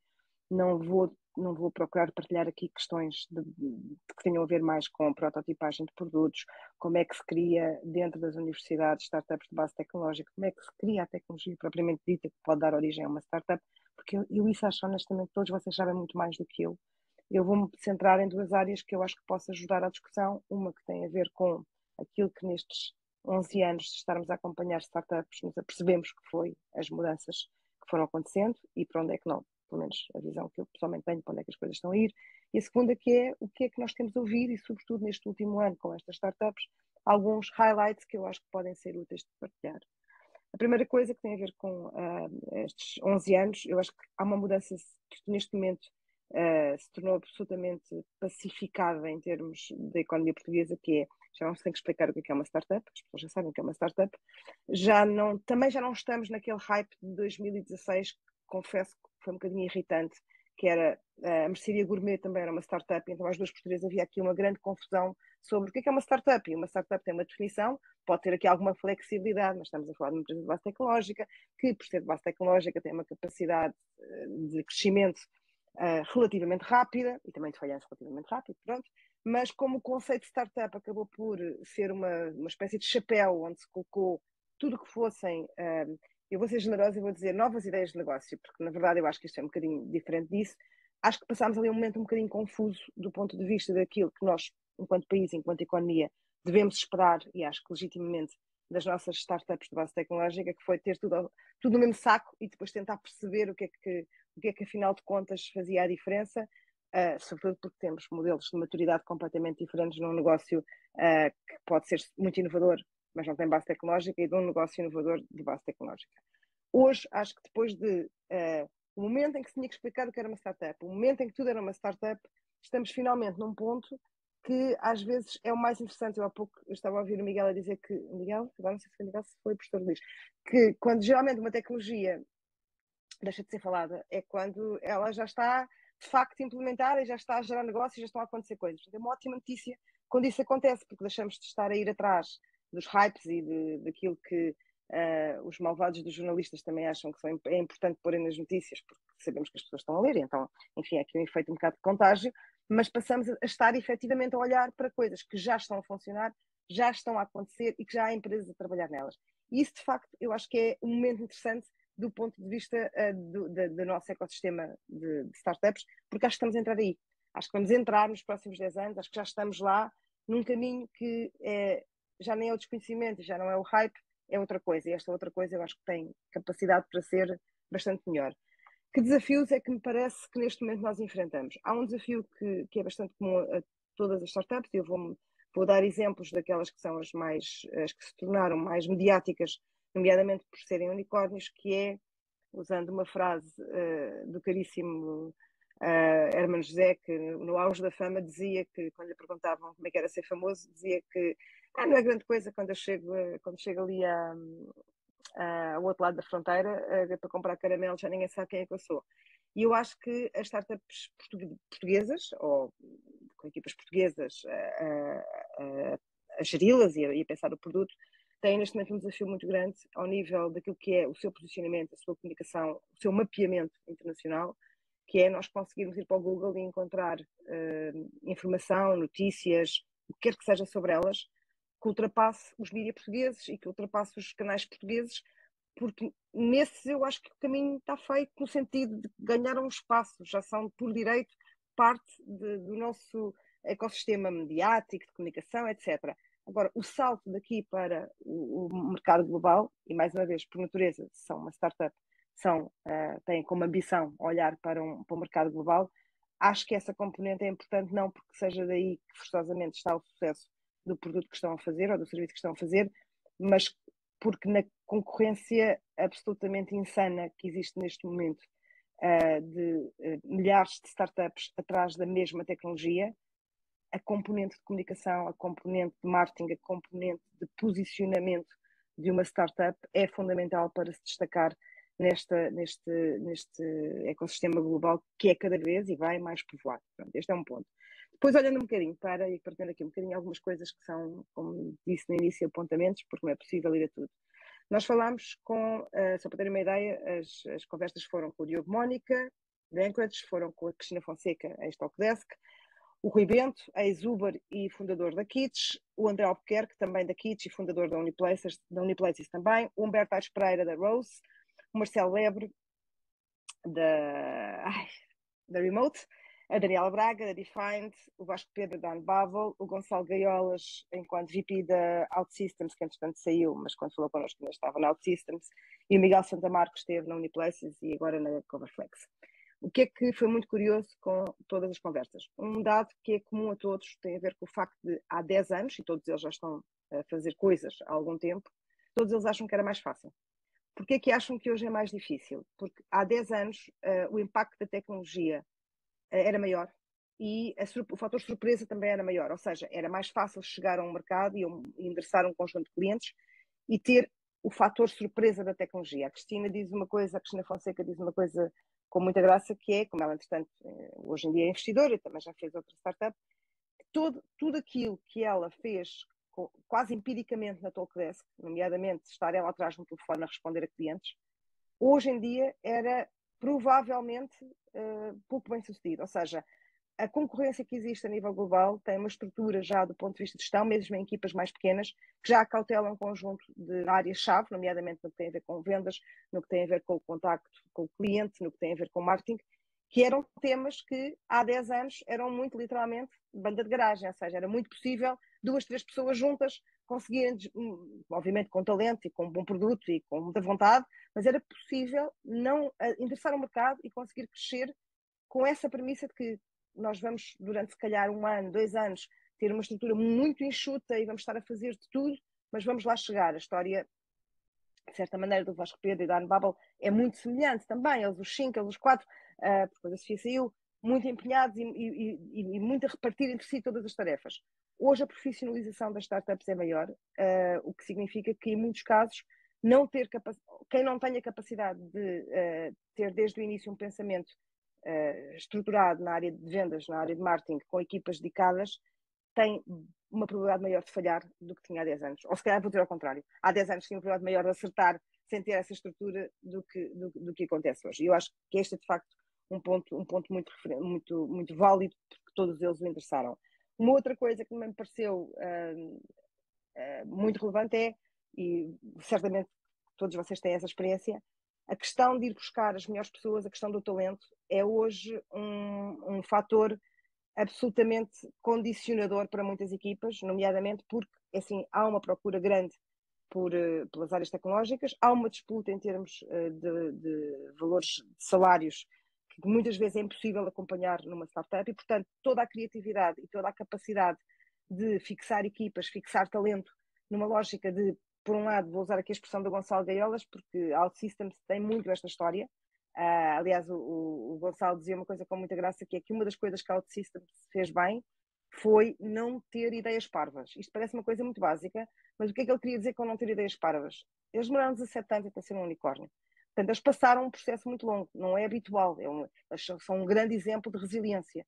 Speaker 6: não vou procurar partilhar aqui questões que tenham a ver mais com prototipagem de produtos, como é que se cria dentro das universidades startups de base tecnológica, como é que se cria a tecnologia propriamente dita que pode dar origem a uma startup, porque eu isso acho honestamente, todos vocês sabem muito mais do que eu. Eu vou-me centrar em duas áreas que eu acho que posso ajudar à discussão, uma que tem a ver com aquilo que nestes 11 anos de estarmos a acompanhar startups nos apercebemos que foi as mudanças que foram acontecendo e para onde é que não, pelo menos a visão que eu pessoalmente tenho, para onde é que as coisas estão a ir. E a segunda que é o que é que nós temos ouvido e sobretudo neste último ano com estas startups, alguns highlights que eu acho que podem ser úteis de partilhar. A primeira coisa que tem a ver com estes 11 anos, eu acho que há uma mudança que neste momento se tornou absolutamente pacificada em termos da economia portuguesa, que é, já não se tem que explicar o que é uma startup, as pessoas já sabem o que é uma startup, também já não estamos naquele hype de 2016, que confesso que foi um bocadinho irritante, que era a Mercearia Gourmet também era uma startup, então às duas portuguesas havia aqui uma grande confusão sobre o que é uma startup, e uma startup tem uma definição, pode ter aqui alguma flexibilidade, mas estamos a falar de uma empresa de base tecnológica, que por ser de base tecnológica tem uma capacidade de crescimento relativamente rápida, e também de falhança relativamente rápido, pronto, mas como o conceito de startup acabou por ser uma espécie de chapéu onde se colocou tudo que fossem, eu vou ser generosa e vou dizer novas ideias de negócio, porque na verdade eu acho que isto é um bocadinho diferente disso, acho que passámos ali um momento um bocadinho confuso do ponto de vista daquilo que nós, enquanto país, enquanto economia, devemos esperar, e acho que legitimamente, das nossas startups de base tecnológica, que foi ter tudo no mesmo saco e depois tentar perceber o que é que afinal de contas fazia a diferença, sobretudo porque temos modelos de maturidade completamente diferentes num negócio que pode ser muito inovador, mas não tem base tecnológica, e de um negócio inovador de base tecnológica. Hoje, acho que depois de o momento em que se tinha que explicar o que era uma startup, o momento em que tudo era uma startup, estamos finalmente num ponto que às vezes é o mais interessante. Eu há pouco eu estava a ouvir o Miguel a dizer que, Miguel, agora não sei se foi Miguel, se foi o professor Luís, que quando geralmente uma tecnologia deixa de ser falada, é quando ela já está de facto implementada e já está a gerar negócios e já estão a acontecer coisas. É uma ótima notícia quando isso acontece, porque deixamos de estar a ir atrás dos hypes e daquilo que os malvados dos jornalistas também acham que é importante pôr nas notícias, porque sabemos que as pessoas estão a ler, então, enfim, é aqui um efeito um bocado de contágio, mas passamos a estar efetivamente a olhar para coisas que já estão a funcionar, já estão a acontecer e que já há empresas a trabalhar nelas. E isso, de facto, eu acho que é um momento interessante do ponto de vista do nosso ecossistema de startups, porque acho que estamos a entrar aí. Acho que vamos entrar nos próximos 10 anos, acho que já estamos lá num caminho que já nem é o desconhecimento, já não é o hype, é outra coisa. E esta outra coisa eu acho que tem capacidade para ser bastante melhor. Que desafios é que me parece que neste momento nós enfrentamos? Há um desafio que é bastante comum a todas as startups, e eu vou dar exemplos daquelas que são as que se tornaram mais mediáticas, nomeadamente por serem unicórnios, que é, usando uma frase do caríssimo Hermano José, que no auge da fama dizia que, quando lhe perguntavam como é que era ser famoso, dizia que não é grande coisa quando eu chego ali ao outro lado da fronteira para comprar caramelos, já ninguém sabe quem é que eu sou. E eu acho que as startups portuguesas, ou com equipas portuguesas a geri-las e a pensar o produto, têm neste momento um desafio muito grande ao nível daquilo que é o seu posicionamento, a sua comunicação, o seu mapeamento internacional, que é nós conseguirmos ir para o Google e encontrar informação, notícias, o que quer que seja sobre elas, que ultrapasse os mídias portugueses e que ultrapasse os canais portugueses, porque nesses eu acho que o caminho está feito no sentido de ganhar um espaço, já são por direito parte do nosso ecossistema mediático, de comunicação, etc. Agora, o salto daqui para o mercado global, e mais uma vez, por natureza, são uma startup, têm como ambição olhar para o mercado global, acho que essa componente é importante, não porque seja daí que forçosamente está o sucesso do produto que estão a fazer ou do serviço que estão a fazer, mas porque na concorrência absolutamente insana que existe neste momento de milhares de startups atrás da mesma tecnologia, a componente de comunicação, a componente de marketing, a componente de posicionamento de uma startup é fundamental para se destacar neste ecossistema global que é cada vez e vai mais povoado. Pronto, este é um ponto. Depois, olhando um bocadinho e partindo aqui um bocadinho algumas coisas que são, como disse no início, apontamentos, porque não é possível ir a tudo. Nós falámos só para terem uma ideia, as conversas foram com o Diogo Mónica, da Anchorage, foram com a Cristina Fonseca, ex-Talkdesk, o Rui Bento, ex-Uber e fundador da Kits, o André Albuquerque, também da Kits e fundador da Uniplaces também, o Humberto Aires Pereira, da Rose, o Marcelo Lebre, da Remote, a Daniela Braga, da Defined, o Vasco Pedro, da Unbubble, o Gonçalo Gaiolas, enquanto VP da OutSystems, que entretanto saiu, mas quando falou connosco ainda estava na OutSystems, e o Miguel Santamarco, que esteve na Uniplaces e agora na Coverflex. O que é que foi muito curioso com todas as conversas? Um dado que é comum a todos tem a ver com o facto de há 10 anos, e todos eles já estão a fazer coisas há algum tempo, todos eles acham que era mais fácil. Porquê é que acham que hoje é mais difícil? Porque há 10 anos o impacto da tecnologia era maior e o fator surpresa também era maior, ou seja, era mais fácil chegar a um mercado e endereçar um conjunto de clientes e ter o fator surpresa da tecnologia. A Cristina diz uma coisa, a Cristina Fonseca diz uma coisa com muita graça, que é, como ela, entretanto, hoje em dia é investidora e também já fez outra startup, tudo aquilo que ela fez quase empiricamente na Talkdesk, nomeadamente estar ela atrás no telefone a responder a clientes, hoje em dia era provavelmente pouco bem sucedido. Ou seja, a concorrência que existe a nível global tem uma estrutura já do ponto de vista de gestão, mesmo em equipas mais pequenas, que já acautelam um conjunto de áreas-chave, nomeadamente no que tem a ver com vendas, no que tem a ver com o contacto com o cliente, no que tem a ver com o marketing, que eram temas que há 10 anos eram muito literalmente banda de garagem, ou seja, era muito possível 2, 3 pessoas juntas conseguirem, obviamente com talento e com um bom produto e com muita vontade, mas era possível não interessar o mercado e conseguir crescer com essa premissa de que nós vamos, durante se calhar 1 ano, 2 anos, ter uma estrutura muito enxuta e vamos estar a fazer de tudo, mas vamos lá chegar. A história, de certa maneira, do Vasco Pedro e da Unbubble é muito semelhante também. Eles, os 5, eles, os 4, depois a Sofia saiu, muito empenhados e muito a repartir entre si todas as tarefas. Hoje a profissionalização das startups é maior, o que significa que, em muitos casos, quem não tenha capacidade de ter desde o início um pensamento estruturado na área de vendas, na área de marketing, com equipas dedicadas, tem uma probabilidade maior de falhar do que tinha há 10 anos. Ou se calhar vou dizer ao contrário. Há 10 anos tinha uma probabilidade maior de acertar sem ter essa estrutura do que acontece hoje. E eu acho que este é, de facto, um ponto muito válido, porque todos eles o interessaram. Uma outra coisa que também me pareceu muito relevante é, e certamente todos vocês têm essa experiência, a questão de ir buscar as melhores pessoas, a questão do talento, é hoje um fator absolutamente condicionador para muitas equipas, nomeadamente porque, assim, há uma procura grande pelas áreas tecnológicas, há uma disputa em termos de valores de salários que muitas vezes é impossível acompanhar numa startup e, portanto, toda a criatividade e toda a capacidade de fixar equipas, fixar talento numa lógica de, por um lado, vou usar aqui a expressão do Gonçalo Gaiolas, porque a OutSystems tem muito esta história. Aliás, o Gonçalo dizia uma coisa com muita graça, que é que uma das coisas que a OutSystems fez bem foi não ter ideias parvas. Isto parece uma coisa muito básica, mas o que é que ele queria dizer com não ter ideias parvas? Eles demoraram 17 anos até ser um unicórnio. Portanto, eles passaram um processo muito longo, não é habitual, eles são um grande exemplo de resiliência.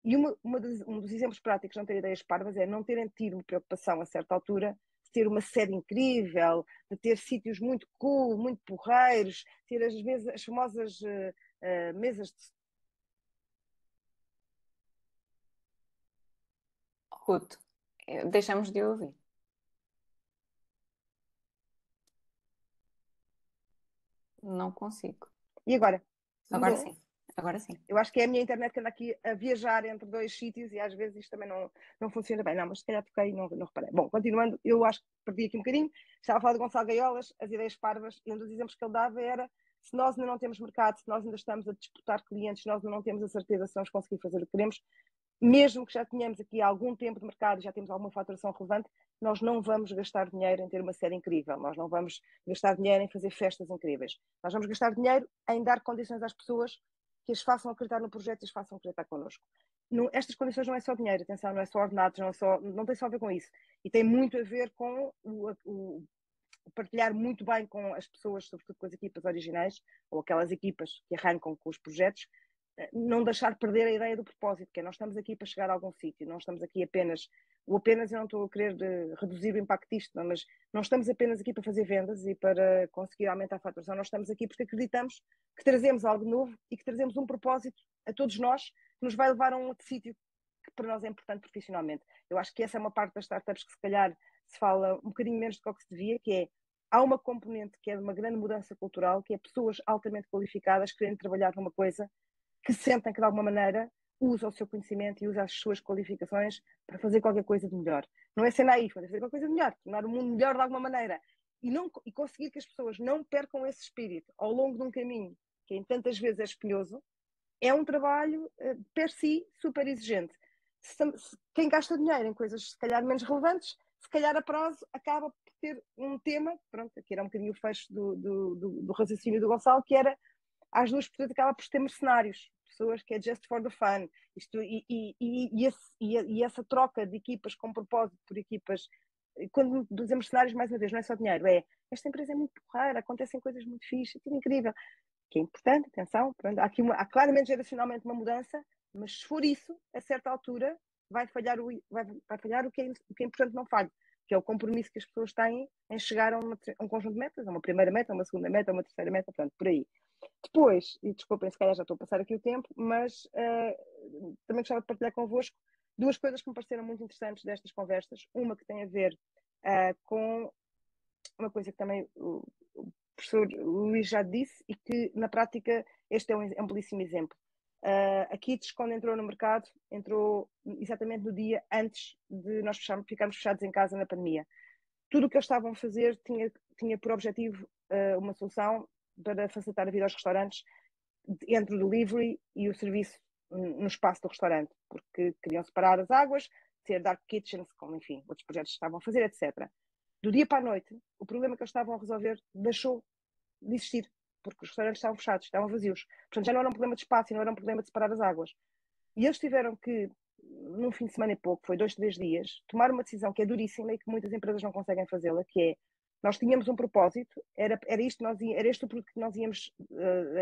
Speaker 6: E um dos exemplos práticos de não ter ideias parvas é não terem tido preocupação a certa altura de ter uma sede incrível, de ter sítios muito cool, muito porreiros, ter as famosas mesas de...
Speaker 2: Ruth, deixamos de ouvir. Não consigo.
Speaker 6: E agora?
Speaker 2: Agora
Speaker 6: Mudou?
Speaker 2: sim. Agora sim.
Speaker 6: Eu acho que é a minha internet que anda aqui a viajar entre 2 sítios e às vezes isto também não funciona bem. Não, mas se calhar toquei e não reparei. Bom, continuando, eu acho que perdi aqui um bocadinho. Estava a falar de Gonçalo Gaiolas, as ideias parvas, e um dos exemplos que ele dava era: se nós ainda não temos mercado, se nós ainda estamos a disputar clientes, se nós ainda não temos a certeza se vamos conseguir fazer o que queremos, mesmo que já tenhamos aqui algum tempo de mercado e já temos alguma faturação relevante, nós não vamos gastar dinheiro em ter uma série incrível, nós não vamos gastar dinheiro em fazer festas incríveis. Nós vamos gastar dinheiro em dar condições às pessoas que as façam acreditar no projeto e as façam acreditar connosco. Estas condições não é só dinheiro, atenção, não é só ordenados, não tem só a ver com isso. E tem muito a ver com o partilhar muito bem com as pessoas, sobretudo com as equipas originais, ou aquelas equipas que arrancam com os projetos, não deixar perder a ideia do propósito, que é: nós estamos aqui para chegar a algum sítio, não estamos aqui apenas eu não estou a querer reduzir o impacto disto, mas não estamos apenas aqui para fazer vendas e para conseguir aumentar a faturação, nós estamos aqui porque acreditamos que trazemos algo novo e que trazemos um propósito a todos nós que nos vai levar a um outro sítio que para nós é importante profissionalmente. Eu acho que essa é uma parte das startups que se calhar se fala um bocadinho menos do que se devia, que é: há uma componente que é de uma grande mudança cultural, que é pessoas altamente qualificadas querendo trabalhar numa coisa que sentem que de alguma maneira usa o seu conhecimento e usa as suas qualificações para fazer qualquer coisa de melhor. Não é ser naif, mas é fazer qualquer coisa de melhor, tornar o mundo melhor de alguma maneira. E conseguir que as pessoas não percam esse espírito ao longo de um caminho que em tantas vezes é espinhoso, é um trabalho, per si, super exigente. Quem gasta dinheiro em coisas, se calhar, menos relevantes, se calhar a prazo acaba por ter um tema, pronto, aqui era um bocadinho o fecho do raciocínio do Gonçalo, que era, às duas, portanto, acaba por ter mercenários, pessoas que é just for the fun. E essa troca de equipas com propósito por equipas, quando dizemos mercenários, mais uma vez, não é só dinheiro, esta empresa é muito porreira, acontecem coisas muito fixas, é tudo incrível. Que é importante, atenção, há claramente geracionalmente uma mudança, mas se for isso, a certa altura vai falhar o que é importante não falhe, que é o compromisso que as pessoas têm em chegar a um conjunto de metas, a uma primeira meta, a uma segunda meta, a uma terceira meta, portanto, por aí. Depois, e desculpem se calhar já estou a passar aqui o tempo, mas também gostava de partilhar convosco duas coisas que me pareceram muito interessantes destas conversas. Uma que tem a ver com uma coisa que também o professor Luís já disse e que, na prática, este é um belíssimo exemplo. A Kits, quando entrou no mercado, entrou exatamente no dia antes de nós ficarmos fechados em casa na pandemia. Tudo o que eles estavam a fazer tinha por objetivo uma solução para facilitar a vida aos restaurantes entre o delivery e o serviço no espaço do restaurante, porque queriam separar as águas, ter dark kitchens, como, enfim, outros projetos estavam a fazer, etc. Do dia para a noite, o problema que eles estavam a resolver deixou de existir, porque os restaurantes estavam fechados, estavam vazios. Portanto, já não era um problema de espaço, não era um problema de separar as águas. E eles tiveram que, num fim de semana e pouco, foi 2, 3 dias, tomar uma decisão que é duríssima e que muitas empresas não conseguem fazê-la, que é, nós tínhamos um propósito, era este o produto que nós íamos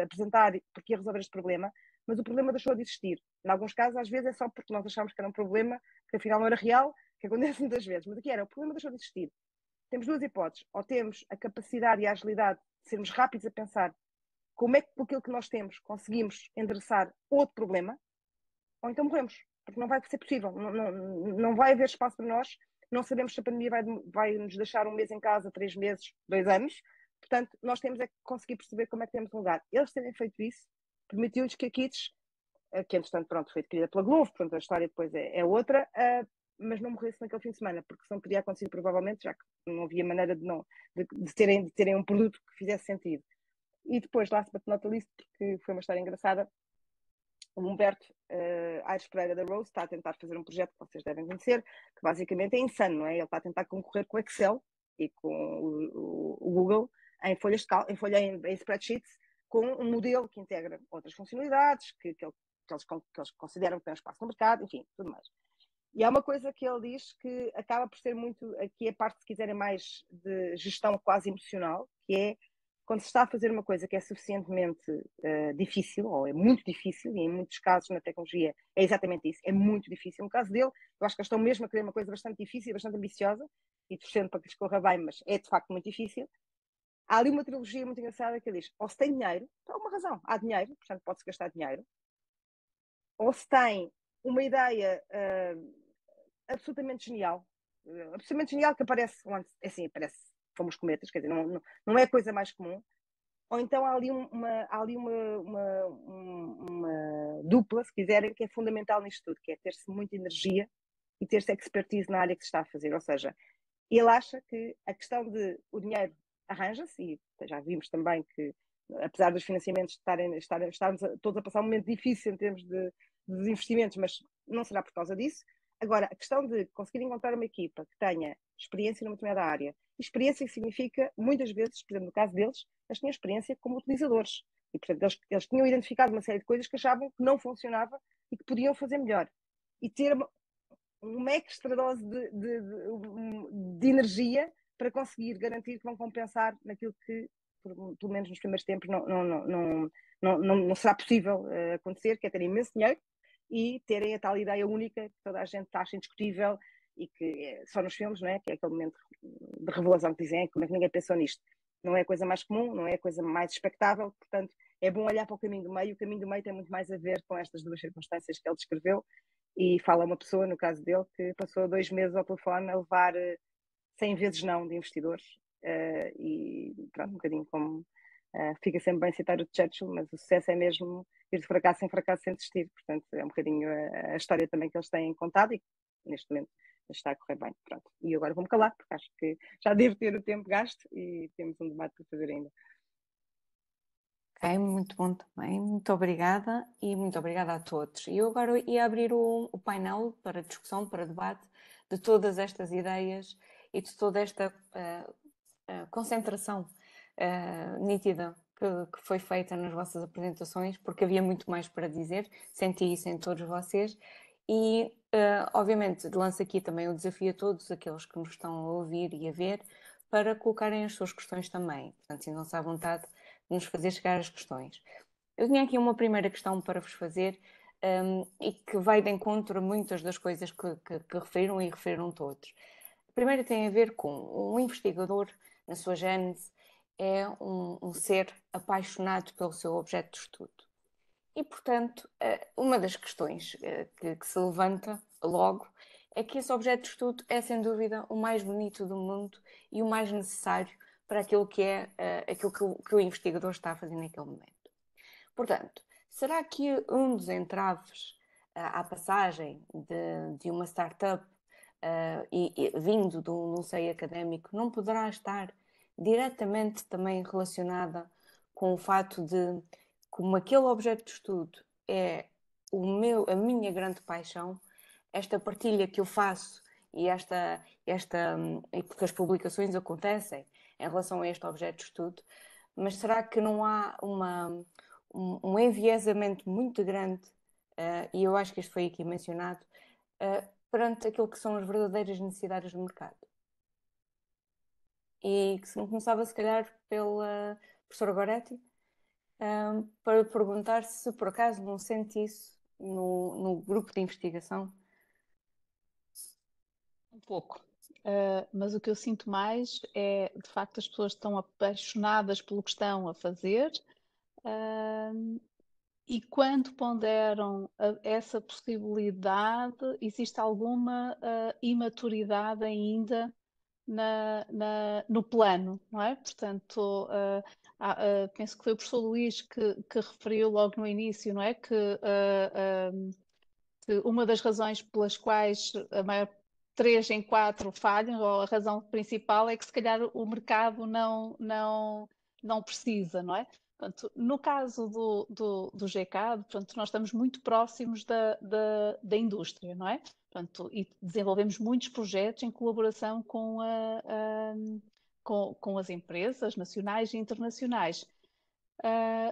Speaker 6: apresentar porque ia resolver este problema, mas o problema deixou de existir. Em alguns casos, às vezes, é só porque nós achámos que era um problema que afinal não era real, que acontece muitas vezes, mas aqui era, o problema deixou de existir. Temos duas hipóteses, ou temos a capacidade e a agilidade de sermos rápidos a pensar como é que, com aquilo que nós temos, conseguimos endereçar outro problema, ou então morremos, porque não vai ser possível, não vai haver espaço para nós, não sabemos se a pandemia vai nos deixar 1 mês em casa, 3 meses, 2 anos, portanto, nós temos é que conseguir perceber como é que temos um lugar. Eles terem feito isso, permitiu-lhes que a Kits, que entretanto, pronto, foi adquirida pela Glovo, portanto a história depois é outra, mas não morresse naquele fim de semana, porque senão teria acontecido provavelmente, já que não havia maneira de terem um produto que fizesse sentido. E depois, last but not least, porque foi uma história engraçada, o Humberto Aires Pereira da Rose está a tentar fazer um projeto que vocês devem conhecer, que basicamente é insano, não é? Ele está a tentar concorrer com o Excel e com o Google em folhas em spreadsheets, com um modelo que integra outras funcionalidades, que eles consideram que tem espaço no mercado, enfim, tudo mais. E há uma coisa que ele diz que acaba por ser muito, aqui a parte, se quiserem, mais de gestão quase emocional, que é quando se está a fazer uma coisa que é suficientemente difícil, ou é muito difícil, e em muitos casos na tecnologia é exatamente isso, é muito difícil. No caso dele, eu acho que eles estão mesmo a querer uma coisa bastante difícil, bastante ambiciosa, e torcendo para que lhes corra bem, mas é de facto muito difícil. Há ali uma trilogia muito engraçada que ele diz, ou se tem dinheiro, por alguma razão, há dinheiro, portanto pode-se gastar dinheiro, ou se tem uma ideia absolutamente genial que aparece, assim, aparece como os cometas, quer dizer, não é a coisa mais comum, ou então há ali uma dupla, se quiserem, que é fundamental nisto tudo, que é ter-se muita energia e ter-se expertise na área que se está a fazer, ou seja, ele acha que a questão de o dinheiro arranja-se, e já vimos também que, apesar dos financiamentos estarmos todos a passar um momento difícil em termos de investimentos, mas não será por causa disso. Agora, a questão de conseguir encontrar uma equipa que tenha experiência numa determinada área, experiência que significa, muitas vezes, por exemplo, no caso deles, eles tinham experiência como utilizadores. E, portanto, eles tinham identificado uma série de coisas que achavam que não funcionava e que podiam fazer melhor. E ter uma extra dose de energia para conseguir garantir que vão compensar naquilo que, pelo menos nos primeiros tempos, não será possível acontecer, que é ter imenso dinheiro e terem a tal ideia única que toda a gente acha indiscutível e que só nos filmes, não é? Que é aquele momento de revelação que dizem, como é que ninguém pensou nisto? Não é a coisa mais comum, não é a coisa mais expectável, portanto é bom olhar para o caminho do meio. O caminho do meio tem muito mais a ver com estas duas circunstâncias que ele descreveu, e fala uma pessoa, no caso dele, que passou 2 meses ao telefone a levar 100 vezes não de investidores, e pronto, um bocadinho como Fica sempre bem citar o Churchill, mas o sucesso é mesmo ir de fracasso em fracasso sem desistir. Portanto, é um bocadinho a história também que eles têm contado e neste momento está a correr bem. Pronto. E agora vou-me calar, porque acho que já devo ter o tempo gasto e temos um debate para fazer ainda.
Speaker 2: Ok, muito bom também. Muito obrigada e muito obrigada a todos. E eu agora ia abrir o painel para discussão, para debate de todas estas ideias e de toda esta concentração nítida que foi feita nas vossas apresentações, porque havia muito mais para dizer, senti isso em todos vocês. E, obviamente, lanço aqui também o desafio a todos aqueles que nos estão a ouvir e a ver para colocarem as suas questões também. Portanto, sintam-se à vontade de nos fazer chegar as questões. Eu tinha aqui uma primeira questão para vos fazer e que vai de encontro a muitas das coisas que referiram e referiram todos. A primeira tem a ver com um investigador, na sua gênese, é um ser apaixonado pelo seu objeto de estudo. E, portanto, uma das questões que se levanta logo é que esse objeto de estudo é, sem dúvida, o mais bonito do mundo e o mais necessário para aquilo que é aquilo que o investigador está a fazer naquele momento. Portanto, será que um dos entraves à passagem de uma startup vindo de um seio académico não poderá estar diretamente também relacionada com o fato de, como aquele objeto de estudo é a minha grande paixão, esta partilha que eu faço e porque as publicações acontecem em relação a este objeto de estudo, mas será que não há um enviesamento muito grande, e eu acho que isto foi aqui mencionado, perante aquilo que são as verdadeiras necessidades do mercado? E que se começava, se calhar, pela professora Goretti, para perguntar se por acaso não sente isso no grupo de investigação.
Speaker 3: Um pouco. Mas o que eu sinto mais é, de facto, as pessoas estão apaixonadas pelo que estão a fazer e quando ponderam essa possibilidade, existe alguma imaturidade ainda no plano, não é? Portanto, penso que foi o professor Luís que referiu logo no início, não é? Que uma das razões pelas quais a maior 3 em 4 falham, ou a razão principal, é que se calhar o mercado não precisa, não é? Portanto, no caso do GCAD, portanto, nós estamos muito próximos da indústria, não é? Portanto, e desenvolvemos muitos projetos em colaboração com as empresas nacionais e internacionais.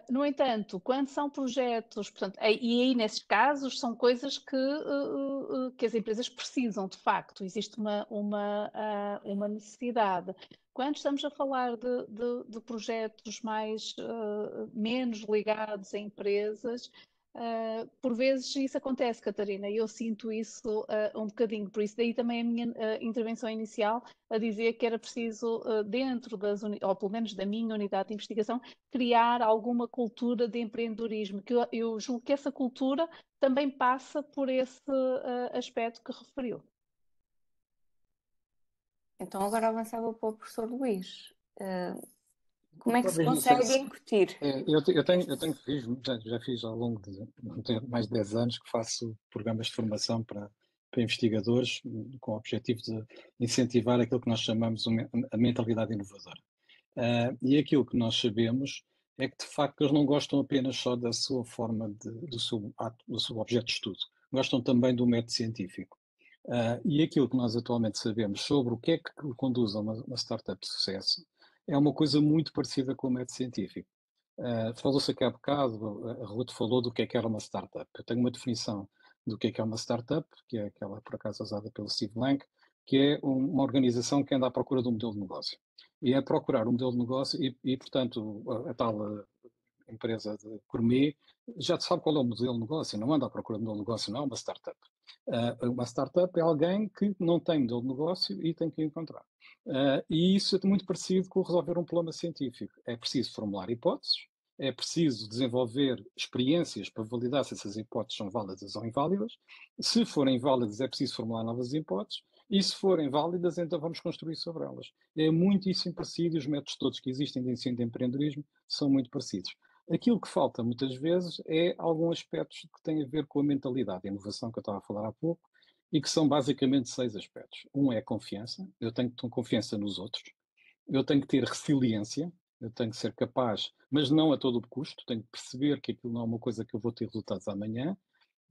Speaker 3: No entanto, quando são projetos, portanto, e aí nesses casos são coisas que as empresas precisam de facto, existe uma necessidade. Quando estamos a falar de projetos menos ligados a empresas, por vezes isso acontece, Catarina, e eu sinto isso um bocadinho, por isso daí também a minha intervenção inicial a dizer que era preciso, dentro ou pelo menos da minha unidade de investigação, criar alguma cultura de empreendedorismo, que eu julgo que essa cultura também passa por esse aspecto que referiu.
Speaker 2: Então agora avançava para o professor Luís. Como é que se
Speaker 4: Talvez não
Speaker 2: consegue
Speaker 4: sei
Speaker 2: incutir?
Speaker 4: Eu já fiz ao longo de mais de 10 anos que faço programas de formação para investigadores com o objetivo de incentivar aquilo que nós chamamos a mentalidade inovadora. E aquilo que nós sabemos é que, de facto, eles não gostam apenas só da sua forma, do seu objeto de estudo. Gostam também do método científico. E aquilo que nós atualmente sabemos sobre o que é que conduz a uma startup de sucesso é uma coisa muito parecida com o método científico. Falou-se aqui há bocado, a Ruth falou do que era uma startup. Eu tenho uma definição do que é uma startup, que é aquela, por acaso, usada pelo Steve Blank, que é uma organização que anda à procura de um modelo de negócio. E é procurar um modelo de negócio e portanto, a tal empresa de gourmet já sabe qual é o modelo de negócio, não anda à procura de um modelo de negócio, não é uma startup. Uma startup é alguém que não tem modelo de negócio e tem que encontrar. E isso é muito parecido com resolver um problema científico. É preciso formular hipóteses, é preciso desenvolver experiências para validar se essas hipóteses são válidas ou inválidas. Se forem válidas, é preciso formular novas hipóteses. E se forem válidas, então vamos construir sobre elas. É muitíssimo parecido, os métodos todos que existem de ensino de empreendedorismo são muito parecidos. Aquilo que falta muitas vezes é alguns aspectos que têm a ver com a mentalidade, a inovação que eu estava a falar há pouco, e que são basicamente 6 aspectos. Um é a confiança, eu tenho que ter confiança nos outros, eu tenho que ter resiliência, eu tenho que ser capaz, mas não a todo o custo, tenho que perceber que aquilo não é uma coisa que eu vou ter resultados amanhã,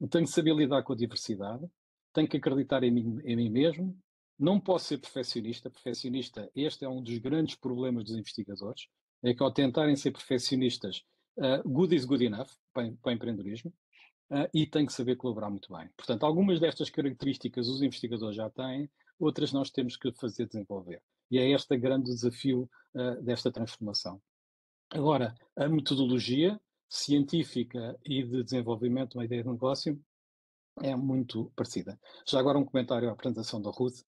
Speaker 4: eu tenho que saber lidar com a diversidade, tenho que acreditar em mim mesmo, não posso ser perfeccionista. Perfeccionista, este é um dos grandes problemas dos investigadores, é que ao tentarem ser perfeccionistas, good is good enough para empreendedorismo, e tem que saber colaborar muito bem. Portanto, algumas destas características os investigadores já têm, outras nós temos que fazer desenvolver. E é este grande desafio desta transformação. Agora, a metodologia científica e de desenvolvimento de uma ideia de negócio é muito parecida. Já agora um comentário à apresentação da Ruth.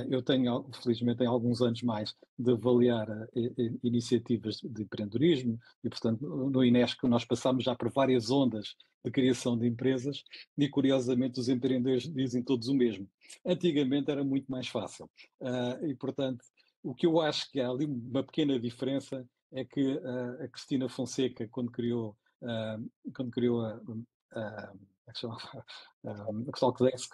Speaker 4: Eu tenho, felizmente, em alguns anos mais de avaliar iniciativas de empreendedorismo e, portanto, no Inesco nós passamos já por várias ondas de criação de empresas e, curiosamente, os empreendedores dizem todos o mesmo. Antigamente era muito mais fácil. E, portanto, o que eu acho que há ali uma pequena diferença é que a Cristina Fonseca, quando criou a como é que se chama? A Talkdesk,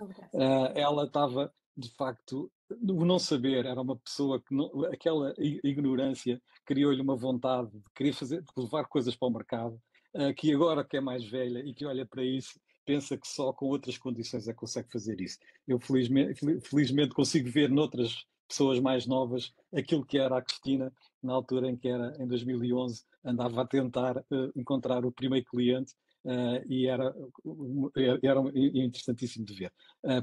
Speaker 4: ela estava, de facto, o não saber, era uma pessoa que, não, aquela ignorância criou-lhe uma vontade de querer fazer, de levar coisas para o mercado, que agora que é mais velha e que olha para isso, pensa que só com outras condições é que consegue fazer isso. Eu felizmente consigo ver noutras pessoas mais novas aquilo que era a Cristina na altura em que era, em 2011, andava a tentar encontrar o primeiro cliente e era interessantíssimo de ver.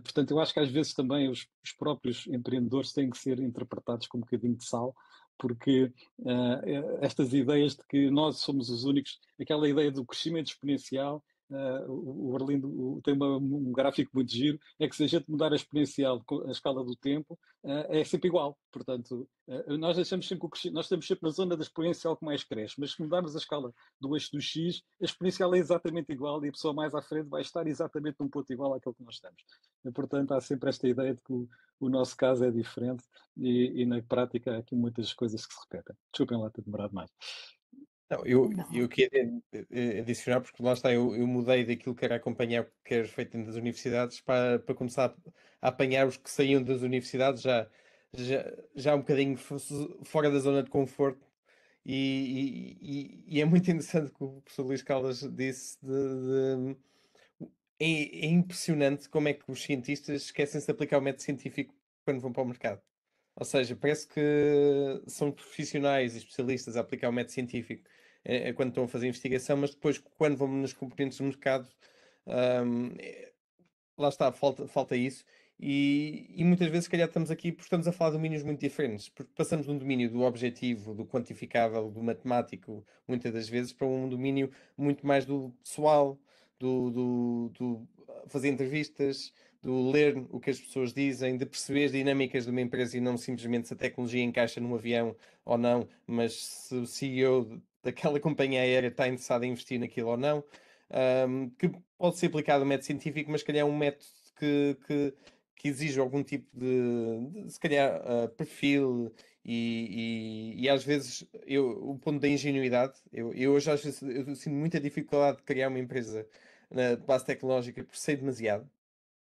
Speaker 4: Portanto, eu acho que às vezes também os próprios empreendedores têm que ser interpretados com um bocadinho de sal, porque estas ideias de que nós somos os únicos, aquela ideia do crescimento exponencial, o Arlindo tem um gráfico muito giro, é que se a gente mudar a exponencial, a escala do tempo, é sempre igual. Portanto, nós deixamos sempre nós estamos sempre na zona da exponencial que mais cresce, mas se mudarmos a escala do eixo do X, a exponencial é exatamente igual e a pessoa mais à frente vai estar exatamente num ponto igual àquele que nós estamos. E, portanto, há sempre esta ideia de que o nosso caso é diferente e na prática há aqui muitas coisas que se repetem. Desculpem lá ter demorado mais.
Speaker 5: Não, eu
Speaker 2: Não.
Speaker 5: queria adicionar, porque lá está, eu mudei daquilo que era acompanhar o que era feito dentro das universidades para começar a apanhar os que saíam das universidades já um bocadinho fora da zona de conforto. E é muito interessante o que o professor Luís Caldas disse é impressionante como é que os cientistas esquecem-se de aplicar o método científico quando vão para o mercado. Ou seja, parece que são profissionais e especialistas a aplicar o método científico quando estão a fazer investigação, mas depois, quando vão nas componentes do mercado, hum, lá está, falta isso. E muitas vezes, se calhar, estamos aqui porque estamos a falar de domínios muito diferentes, porque passamos de um domínio do objetivo, do quantificável, do matemático, muitas das vezes, para um domínio muito mais do pessoal, do fazer entrevistas, do ler o que as pessoas dizem, de perceber as dinâmicas de uma empresa e não simplesmente se a tecnologia encaixa num avião ou não, mas se o CEO daquela companhia aérea está interessado em investir naquilo ou não. Que pode ser aplicado um método científico, mas se calhar é um método que exige algum tipo de se calhar, perfil e às vezes o ponto da ingenuidade, eu hoje às vezes eu sinto muita dificuldade de criar uma empresa na base tecnológica porque sei demasiado.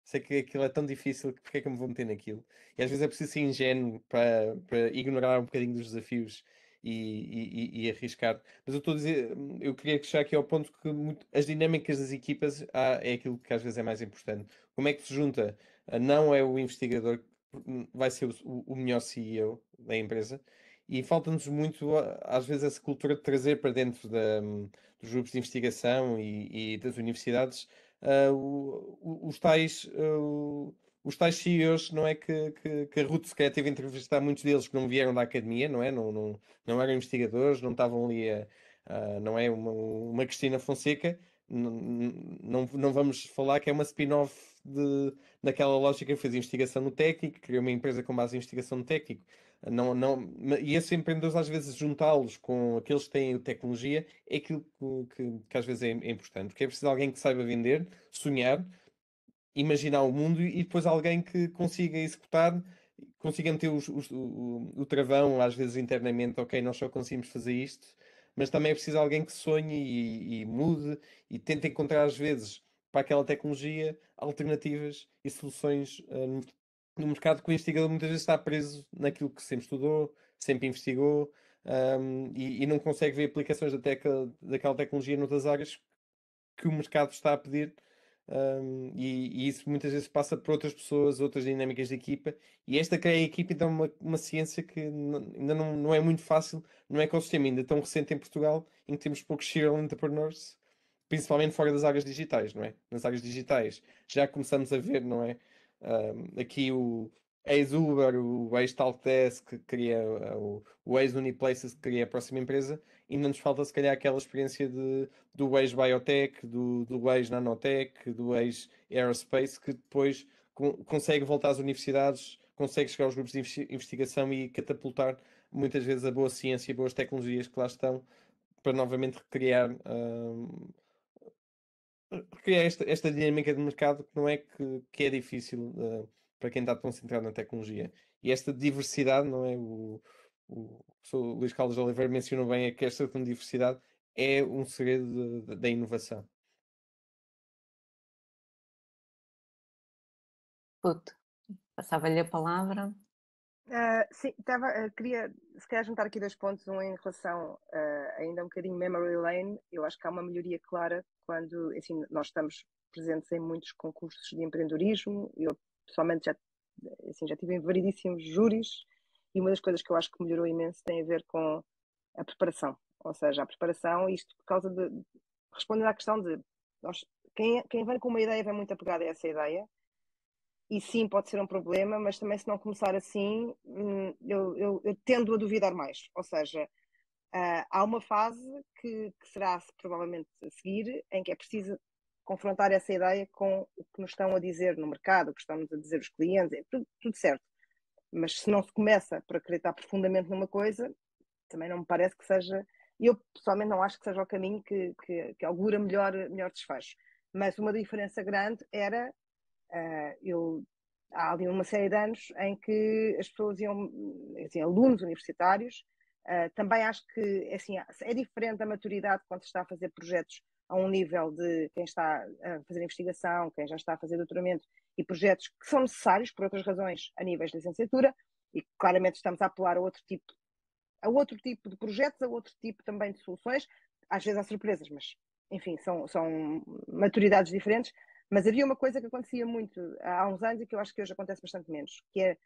Speaker 5: Sei que aquilo é tão difícil que porque é que eu me vou meter naquilo? E às vezes é preciso ser ingênuo para ignorar um bocadinho dos desafios e arriscar. Mas eu estou a dizer, eu queria chegar aqui ao ponto que as dinâmicas das equipas é aquilo que às vezes é mais importante. Como é que se junta? Não é o investigador que vai ser o melhor CEO da empresa. E falta-nos muito, às vezes, essa cultura de trazer para dentro dos grupos de investigação e das universidades os tais. Os tais CEOs, não é que a Ruth se calhar teve a entrevistar muitos deles que não vieram da academia, não é? Não eram investigadores, não estavam ali não é? Uma Cristina Fonseca, não vamos falar que é uma spin-off daquela lógica que fez investigação no técnico, criou uma empresa com base em investigação no técnico. E esses empreendedores, às vezes, juntá-los com aqueles que têm tecnologia é aquilo que às vezes é importante, porque é preciso alguém que saiba vender, sonhar, imaginar o mundo e depois alguém que consiga executar, consiga meter o travão, às vezes internamente, ok, nós só conseguimos fazer isto, mas também é preciso alguém que sonhe e mude e tente encontrar, às vezes, para aquela tecnologia, alternativas e soluções no mercado, que o investigador muitas vezes está preso naquilo que sempre estudou, sempre investigou, e não consegue ver aplicações daquela tecnologia noutras áreas que o mercado está a pedir. E isso muitas vezes passa por outras pessoas, outras dinâmicas de equipa, e esta cria a equipa, então, uma ciência que ainda não é muito fácil, não é ecossistema ainda tão recente em Portugal, em que temos poucos serial entrepreneurs, principalmente fora das áreas digitais, não é? Nas áreas digitais já começamos a ver, não é? Aqui o ex-Uber, o ex-Talkdesk, que cria o ex-Uniplaces, que cria a próxima empresa, ainda nos falta se calhar aquela experiência do ex-Biotech, do ex-Nanotech, do ex-Aerospace, que depois consegue voltar às universidades, consegue chegar aos grupos de investigação e catapultar muitas vezes a boa ciência e boas tecnologias que lá estão para novamente recriar esta dinâmica de mercado que não é que é difícil para quem está tão centrado na tecnologia. E esta diversidade, não é? O professor Luís Caldas de Oliveira mencionou bem é que esta diversidade é um segredo da inovação.
Speaker 2: Ruth, passava-lhe a palavra.
Speaker 6: Sim, queria se calhar juntar aqui 2 pontos, um em relação ainda um bocadinho memory lane. Eu acho que há uma melhoria clara quando, assim, nós estamos presentes em muitos concursos de empreendedorismo. Eu pessoalmente já tive em variedíssimos júris, e uma das coisas que eu acho que melhorou imenso tem a ver com a preparação, ou seja, a preparação, isto por causa respondendo à questão de quem vem com uma ideia vem muito apegado a essa ideia. E sim, pode ser um problema, mas também se não começar assim, eu tendo a duvidar mais. Ou seja, há uma fase que será provavelmente a seguir, em que é preciso confrontar essa ideia com o que nos estão a dizer no mercado, o que estão-nos a dizer os clientes, é tudo certo. Mas se não se começa por acreditar profundamente numa coisa, também não me parece que seja. Eu pessoalmente não acho que seja o caminho que augura melhor desfecho. Mas uma diferença grande era há ali uma série de anos em que as pessoas iam, assim, alunos universitários, também acho que assim, é diferente a maturidade quando se está a fazer projetos a um nível de quem está a fazer investigação, quem já está a fazer doutoramento, e projetos que são necessários por outras razões a níveis de licenciatura, e claramente estamos a apelar a outro tipo de projetos, a outro tipo também de soluções. Às vezes há surpresas, mas enfim, são maturidades diferentes. Mas havia uma coisa que acontecia muito há uns anos e que eu acho que hoje acontece bastante menos, que é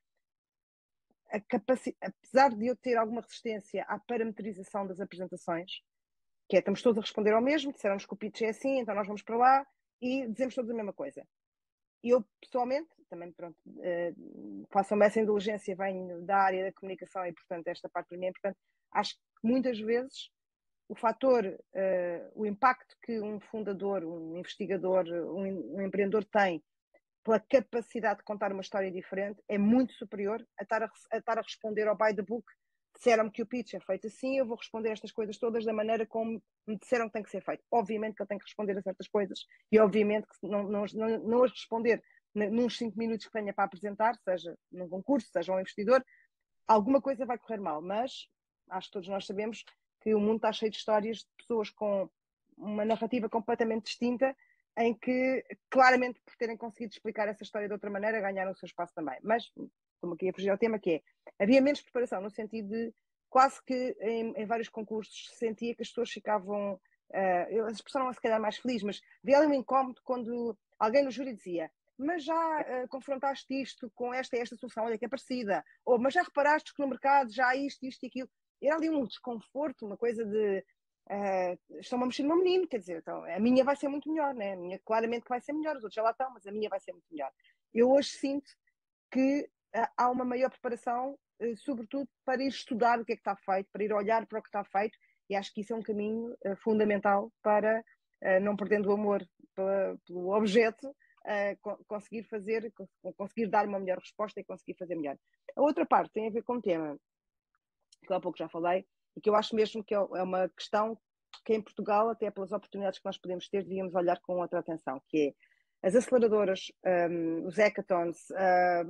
Speaker 6: apesar de eu ter alguma resistência à parametrização das apresentações, que é, estamos todos a responder ao mesmo, disseram-nos que o pitch é assim, então nós vamos para lá e dizemos todos a mesma coisa. Eu, pessoalmente, também, pronto, façam-me essa indulgência, venho da área da comunicação e, portanto, esta parte para mim é importante. Acho que muitas vezes o fator, o impacto que um fundador, um investigador, um empreendedor tem pela capacidade de contar uma história diferente é muito superior a estar a responder ao by the book. Disseram-me que o pitch é feito assim, eu vou responder estas coisas todas da maneira como me disseram que tem que ser feito. Obviamente que eu tenho que responder a certas coisas e obviamente que não as responder nos 5 minutos que tenha para apresentar, seja num concurso, seja um investidor, alguma coisa vai correr mal, mas acho que todos nós sabemos que o mundo está cheio de histórias de pessoas com uma narrativa completamente distinta, em que, claramente, por terem conseguido explicar essa história de outra maneira, ganharam o seu espaço também. Mas, como aqui a fugir ao tema, que é, havia menos preparação, no sentido de, quase que em vários concursos, sentia que as pessoas ficavam, a expressão não é se calhar mais feliz, mas havia ali um incómodo quando alguém no júri dizia: mas já confrontaste isto com esta e esta solução, olha que é parecida, ou mas já reparaste que no mercado já há isto e aquilo. Era ali um desconforto, uma coisa de estão-me a mexer no meu menino, quer dizer, então, a minha vai ser muito melhor, né? A minha claramente que vai ser melhor, os outros já lá estão, mas a minha vai ser muito melhor. Eu hoje sinto que há uma maior preparação, sobretudo para ir estudar o que é que está feito, para ir olhar para o que está feito, e acho que isso é um caminho fundamental para, não perdendo o amor pelo objeto, conseguir dar uma melhor resposta e conseguir fazer melhor. A outra parte tem a ver com um tema que há pouco já falei, e que eu acho mesmo que é uma questão que em Portugal, até pelas oportunidades que nós podemos ter, devíamos olhar com outra atenção, que As aceleradoras, os hackathons,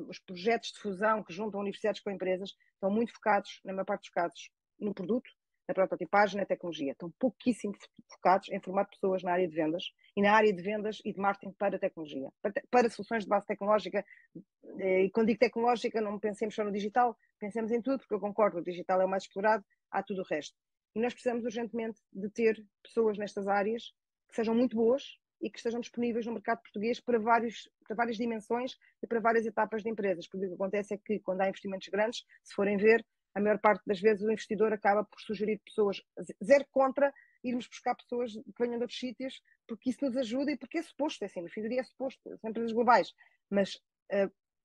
Speaker 6: os projetos de fusão que juntam universidades com empresas estão muito focados, na maior parte dos casos, no produto, na prototipagem, na tecnologia. Estão pouquíssimo focados em formar pessoas na área de vendas e na área de vendas e de marketing para tecnologia, para soluções de base tecnológica. E quando digo tecnológica, não pensemos só no digital, pensemos em tudo, porque eu concordo, o digital é o mais explorado, há tudo o resto. E nós precisamos urgentemente de ter pessoas nestas áreas que sejam muito boas e que estejam disponíveis no mercado português para várias dimensões e para várias etapas de empresas. Porque o que acontece é que quando há investimentos grandes, se forem ver, a maior parte das vezes o investidor acaba por sugerir pessoas, zero contra irmos buscar pessoas que venham de outros sítios, porque isso nos ajuda e porque é suposto, é assim, no fim do dia é suposto, são empresas globais, mas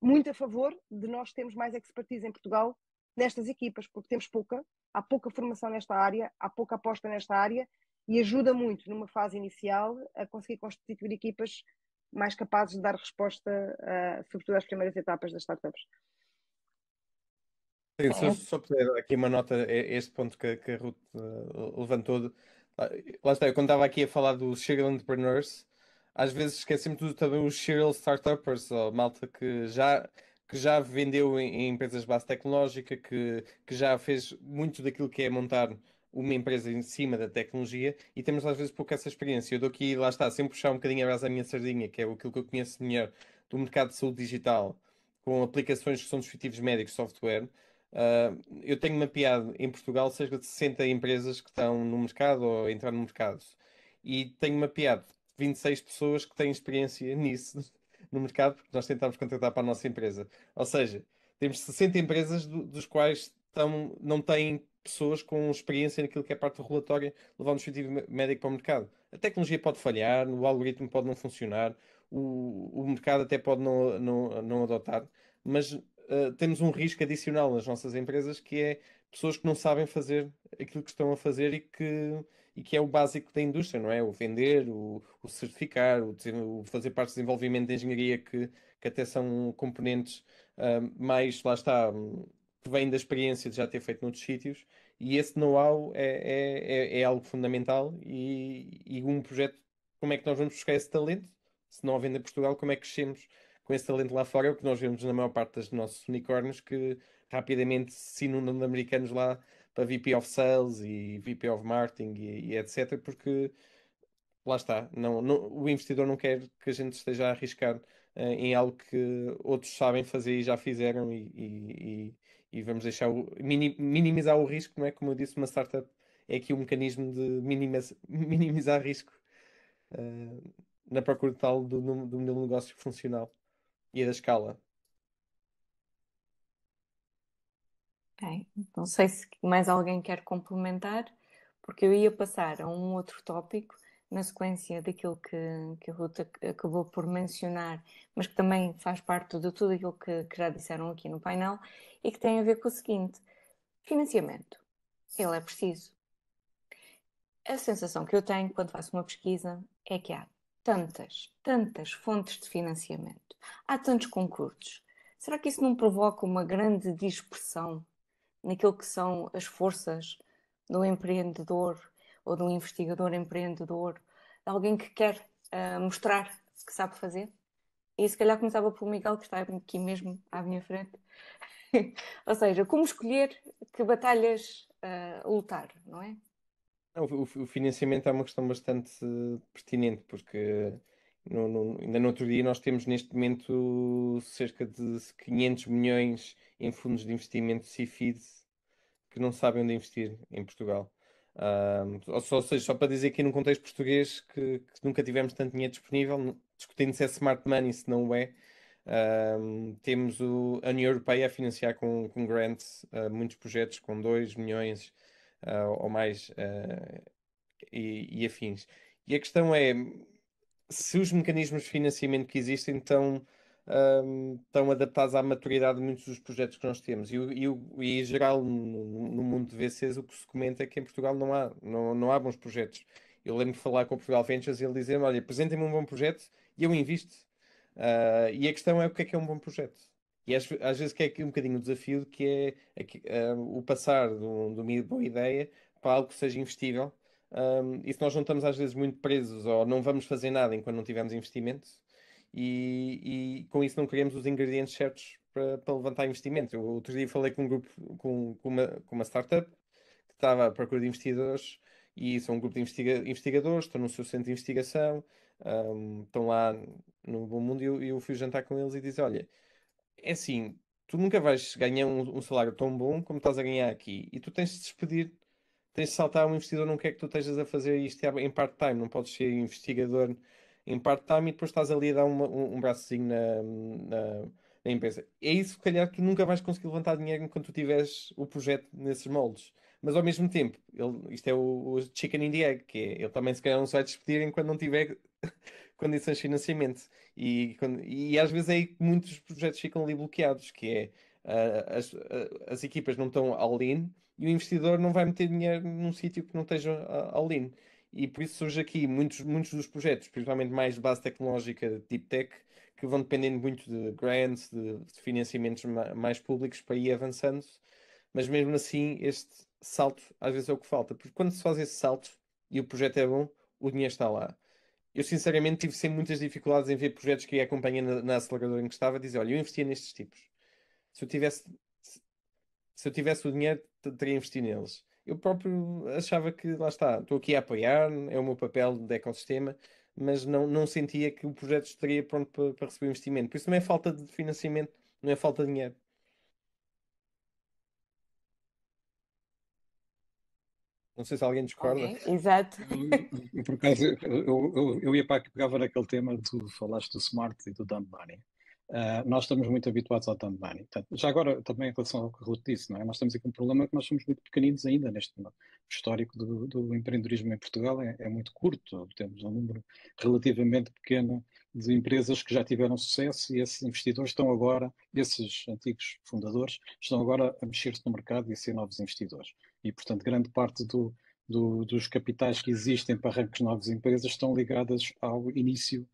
Speaker 6: muito a favor de nós termos mais expertise em Portugal nestas equipas, porque temos há pouca formação nesta área, há pouca aposta nesta área e ajuda muito numa fase inicial a conseguir constituir equipas mais capazes de dar resposta, sobretudo às primeiras etapas das startups.
Speaker 5: Sim, só puder dar aqui uma nota a este ponto que a Ruth levantou. Lá está, eu quando estava aqui a falar dos serial entrepreneurs, às vezes esquecemos também os serial startuppers, ou malta que já vendeu em empresas de base tecnológica, que já fez muito daquilo que é montar uma empresa em cima da tecnologia e temos às vezes pouca essa experiência. Eu dou aqui, lá está, sempre puxar um bocadinho a brasa à minha sardinha, que é aquilo que eu conheço melhor do mercado de saúde digital, com aplicações que são dispositivos médicos, software. Eu tenho mapeado em Portugal cerca de 60 empresas que estão no mercado ou a entrar no mercado. E tenho mapeado 26 pessoas que têm experiência nisso no mercado, porque nós tentámos contratar para a nossa empresa. Ou seja, temos 60 empresas dos quais não têm pessoas com experiência naquilo que é parte regulatória, levar um dispositivo médico para o mercado. A tecnologia pode falhar, o algoritmo pode não funcionar, o mercado até pode não adotar, mas temos um risco adicional nas nossas empresas que é pessoas que não sabem fazer aquilo que estão a fazer e que é o básico da indústria, não é? O vender, o certificar, o fazer parte do desenvolvimento de engenharia que até são componentes mais, lá está, que vêm da experiência de já ter feito noutros sítios e esse know-how é algo fundamental e um projeto, como é que nós vamos buscar esse talento? Se não houver em Portugal, como é que crescemos com esse talento lá fora? É o que nós vemos na maior parte dos nossos unicórnios que rapidamente se inundam de americanos lá para VP of Sales e VP of Marketing e etc. Porque lá está, o investidor não quer que a gente esteja a arriscar em algo que outros sabem fazer e já fizeram e vamos deixar minimizar o risco, não é? Como eu disse, uma startup é aqui um mecanismo de minimizar risco na procura tal do modelo de negócio funcional e da escala.
Speaker 2: Ok, não sei se mais alguém quer complementar, porque eu ia passar a um outro tópico na sequência daquilo que a Ruth acabou por mencionar, mas que também faz parte de tudo aquilo que já disseram aqui no painel e que tem a ver com o seguinte: financiamento. Ele é preciso. A sensação que eu tenho quando faço uma pesquisa é que há tantas fontes de financiamento, há tantos concursos. Será que isso não provoca uma grande dispersão naquilo que são as forças do empreendedor ou do investigador empreendedor, de alguém que quer mostrar que sabe fazer? E se calhar começava pelo Miguel, que está aqui mesmo à minha frente. Ou seja, como escolher que batalhas lutar, não é?
Speaker 5: O financiamento é uma questão bastante pertinente, porque ainda no outro dia nós temos neste momento cerca de 500 milhões em fundos de investimento CIFID que não sabem onde investir em Portugal. Ou seja, só para dizer aqui num contexto português que nunca tivemos tanto dinheiro disponível, discutindo se é smart money, se não é. Temos a União Europeia a financiar com grants muitos projetos com 2 milhões ou mais e afins. E a questão é se os mecanismos de financiamento que existem estão adaptados à maturidade de muitos dos projetos que nós temos. E em geral, no mundo de VCs, o que se comenta é que em Portugal não há bons projetos. Eu lembro de falar com o Portugal Ventures e ele dizer: olha, apresentem-me um bom projeto e eu invisto. E a questão é o que é um bom projeto. E às vezes que é aqui um bocadinho o desafio o passar de uma boa ideia para algo que seja investível. E se nós não estamos às vezes muito presos ou não vamos fazer nada enquanto não tivermos investimento, e com isso não criamos os ingredientes certos para levantar investimento. Eu outro dia falei com um grupo, com uma startup que estava à procura de investidores e são um grupo de investigadores, estão no seu centro de investigação, estão lá no Bom Mundo e eu fui jantar com eles e disse, olha, é assim, tu nunca vais ganhar um salário tão bom como estás a ganhar aqui e tu tens de despedir, tens de saltar. Um investidor não quer que tu estejas a fazer isto em part-time, não podes ser investigador em part-time e depois estás ali a dar um braçozinho na empresa. É isso, se calhar, tu nunca vais conseguir levantar dinheiro enquanto tu tiveres o projeto nesses moldes. Mas ao mesmo tempo, isto é o chicken and the egg, que é, ele também se calhar não se vai despedir enquanto não tiver condições de financiamento. E às vezes é aí que muitos projetos ficam ali bloqueados, que é as equipas não estão all-in e o investidor não vai meter dinheiro num sítio que não esteja all-in. E por isso surge aqui muitos dos projetos, principalmente mais de base tecnológica, deep tech, que vão dependendo muito de grants, de financiamentos mais públicos para ir avançando. Mas mesmo assim, este salto às vezes é o que falta, porque quando se faz esse salto e o projeto é bom, o dinheiro está lá. Eu sinceramente tive sempre muitas dificuldades em ver projetos que ia acompanhando na aceleradora em que estava, dizer, olha, eu investia nestes tipos. Se eu tivesse, se eu tivesse o dinheiro, teria investido neles. Eu próprio achava que, lá está, estou aqui a apoiar, é o meu papel de ecossistema, mas não sentia que o projeto estaria pronto para receber investimento. Por isso não é falta de financiamento, não é falta de dinheiro. Não sei se alguém discorda.
Speaker 2: Ok, exato.
Speaker 4: Por acaso, eu ia para que pegava naquele tema, tu falaste do smart e do dumb money. Nós estamos muito habituados ao dumb money. Portanto, já agora, também em relação ao que o Ruth disse, não é? Nós temos aqui um problema que nós somos muito pequeninos ainda neste histórico do empreendedorismo em Portugal, é muito curto. Temos um número relativamente pequeno de empresas que já tiveram sucesso e esses investidores estão agora, esses antigos fundadores, estão agora a mexer-se no mercado e a ser novos investidores. E, portanto, grande parte dos capitais que existem para arranques de novas empresas estão ligadas ao início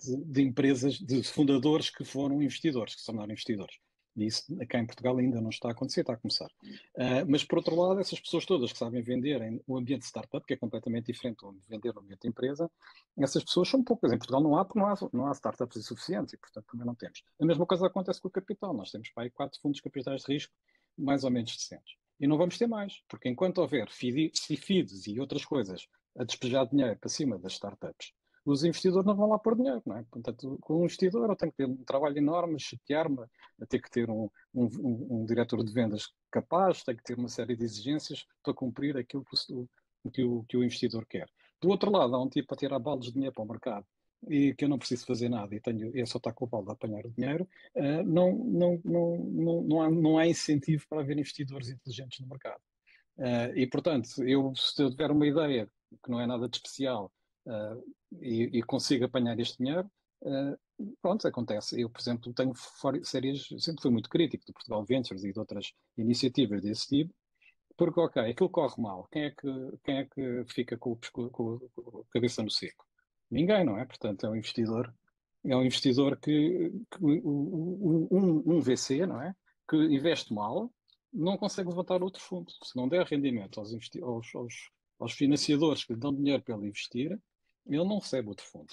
Speaker 4: de empresas, de fundadores que foram investidores, que se tornaram investidores. E isso cá em Portugal ainda não está a acontecer, está a começar. Mas, por outro lado, essas pessoas todas que sabem vender o ambiente de startup, que é completamente diferente do vender no ambiente de empresa, essas pessoas são poucas. Em Portugal não há, porque não há startups insuficientes e, portanto, também não temos. A mesma coisa acontece com o capital. Nós temos para aí 4 fundos capitais de risco mais ou menos decentes. E não vamos ter mais, porque enquanto houver FIDs e outras coisas a despejar dinheiro para cima das startups, os investidores não vão lá pôr dinheiro, não é? Portanto, com um investidor eu tenho que ter um trabalho enorme, chatear-me, a ter que ter um diretor de vendas capaz, tenho que ter uma série de exigências para cumprir aquilo que o investidor quer. Do outro lado, há um tipo a tirar baldes de dinheiro para o mercado e que eu não preciso fazer nada e é só estar com o balde a apanhar o dinheiro, não há incentivo para haver investidores inteligentes no mercado. E, portanto, se eu tiver uma ideia que não é nada de especial e consigo apanhar este dinheiro, pronto, acontece. Eu, por exemplo, tenho séries, sempre fui muito crítico do Portugal Ventures e de outras iniciativas desse tipo, porque, ok, aquilo corre mal, quem é que fica com a cabeça no seco? Ninguém, não é? Portanto, é um investidor um VC, não é? Que investe mal, não consegue levantar outro fundo. Se não der rendimento aos financiadores que lhe dão dinheiro para ele investir, ele não recebe outro fundo.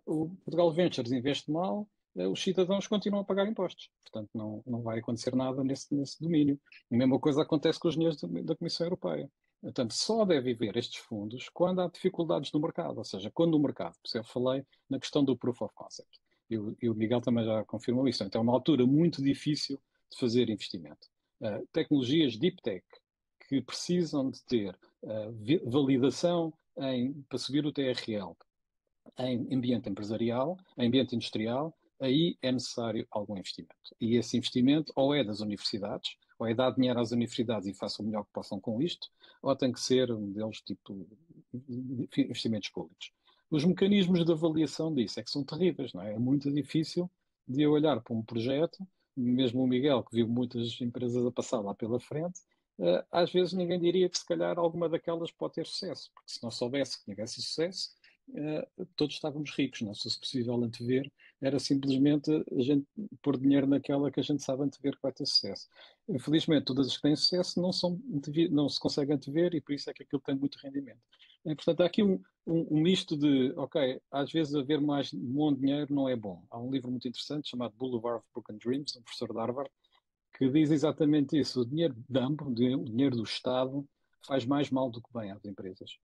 Speaker 4: O Portugal Ventures investe mal, os cidadãos continuam a pagar impostos. Portanto, não vai acontecer nada nesse domínio. A mesma coisa acontece com os dinheiros da Comissão Europeia. Portanto, só deve haver estes fundos quando há dificuldades no mercado, ou seja, quando o mercado, por isso eu falei na questão do proof of concept, e o Miguel também já confirmou isso. Então, é uma altura muito difícil de fazer investimento. Tecnologias deep tech que precisam de ter validação para subir o TRL em ambiente empresarial, em ambiente industrial, aí é necessário algum investimento. E esse investimento ou é das universidades, ou é dar dinheiro às universidades e façam o melhor que possam com isto, ou tem que ser um deles tipo investimentos públicos. Os mecanismos de avaliação disso é que são terríveis, não é? É muito difícil de eu olhar para um projeto, mesmo o Miguel, que viu muitas empresas a passar lá pela frente, às vezes ninguém diria que se calhar alguma daquelas pode ter sucesso, porque se não soubesse que tivesse sucesso, todos estávamos ricos, não? Se fosse possível antever, era simplesmente a gente pôr dinheiro naquela que a gente sabe antever que vai ter sucesso. Infelizmente, todas as que têm sucesso não se conseguem antever e por isso é que aquilo tem muito rendimento. Portanto, há aqui um misto de, ok, às vezes haver mais bom dinheiro não é bom. Há um livro muito interessante chamado Boulevard of Broken Dreams, de um professor de Harvard, que diz exatamente isso. O dinheiro dump, o dinheiro do Estado, faz mais mal do que bem às empresas.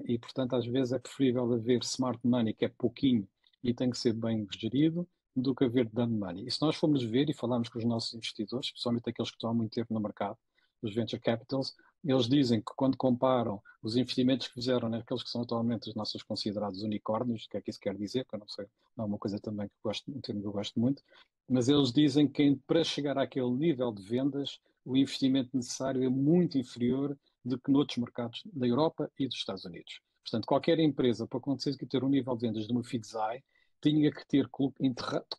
Speaker 4: E, portanto, às vezes é preferível haver smart money, que é pouquinho e tem que ser bem gerido, do que haver dumb money. E se nós formos ver e falarmos com os nossos investidores, especialmente aqueles que estão há muito tempo no mercado, os venture capitals, eles dizem que quando comparam os investimentos que fizeram naqueles que são atualmente os nossos considerados unicórnios, o que é que isso quer dizer, que eu não sei, não é uma coisa também que gosto, um termo que eu gosto muito, mas eles dizem que para chegar àquele nível de vendas, o investimento necessário é muito inferior do que noutros mercados da Europa e dos Estados Unidos. Portanto, qualquer empresa, para conseguir ter um nível de vendas de uma Fidesai, tinha que ter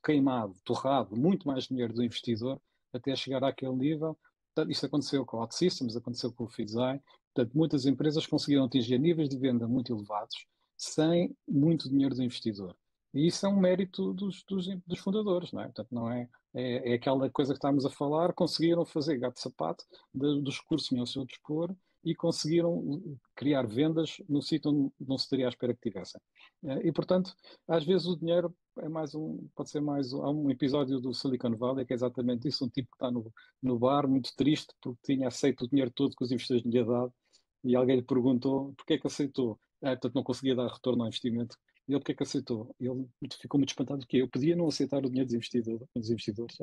Speaker 4: queimado, torrado muito mais dinheiro do investidor até chegar àquele nível. Portanto, isto aconteceu com a OutSystems, aconteceu com o Fidesai. Portanto, muitas empresas conseguiram atingir níveis de venda muito elevados sem muito dinheiro do investidor. E isso é um mérito dos fundadores, não é? Portanto, não é aquela coisa que estávamos a falar, conseguiram fazer gato-sapato dos recursos que tinham ao seu dispor e conseguiram criar vendas no sítio onde não se teria à espera que tivessem. E, portanto, às vezes o dinheiro pode ser mais há um episódio do Silicon Valley que é exatamente isso, um tipo que está no bar, muito triste, porque tinha aceito o dinheiro todo que os investidores lhe tinham dado, e alguém lhe perguntou porquê é que aceitou. Portanto, não conseguia dar retorno ao investimento. E ele porque é que aceitou? Ele ficou muito espantado que eu podia não aceitar o dinheiro dos investidores.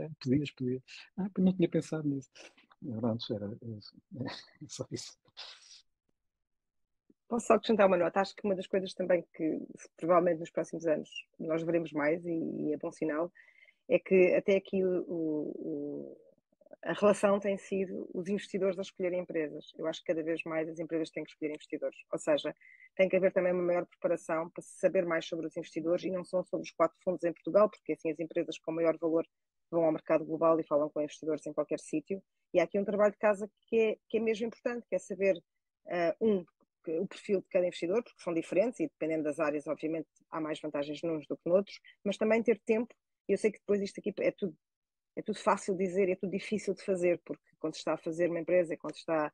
Speaker 4: Podia. Eu não tinha pensado nisso. Pronto, é só isso.
Speaker 6: Posso só acrescentar uma nota? Acho que uma das coisas também que provavelmente nos próximos anos nós veremos mais, e é bom sinal, é que até aqui a relação tem sido os investidores a escolherem empresas. Eu acho que cada vez mais as empresas têm que escolher investidores. Ou seja, tem que haver também uma maior preparação para se saber mais sobre os investidores e não só sobre os 4 fundos em Portugal, porque assim as empresas com maior valor vão ao mercado global e falam com investidores em qualquer sítio. E há aqui um trabalho de casa que é mesmo importante, que é saber, o perfil de cada investidor, porque são diferentes e dependendo das áreas, obviamente, há mais vantagens nuns do que noutros, mas também ter tempo. Eu sei que depois isto aqui é tudo fácil de dizer, é tudo difícil de fazer, porque quando se está a fazer uma empresa, quando se está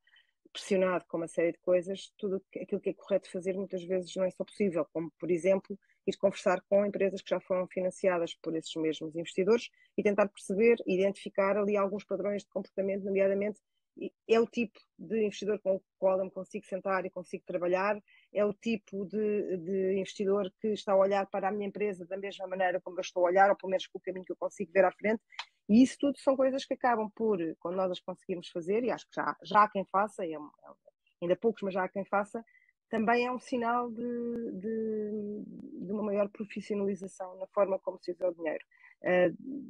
Speaker 6: pressionado com uma série de coisas, tudo aquilo que é correto fazer muitas vezes não é só possível, como, por exemplo, ir conversar com empresas que já foram financiadas por esses mesmos investidores e tentar perceber, identificar ali alguns padrões de comportamento, nomeadamente é o tipo de investidor com o qual eu me consigo sentar e consigo trabalhar, é o tipo de investidor que está a olhar para a minha empresa da mesma maneira como eu estou a olhar, ou pelo menos com o caminho que eu consigo ver à frente, e isso tudo são coisas que acabam por, quando nós as conseguimos fazer, e acho que já há quem faça, ainda poucos, mas já há quem faça, também é um sinal de uma maior profissionalização na forma como se usa o dinheiro.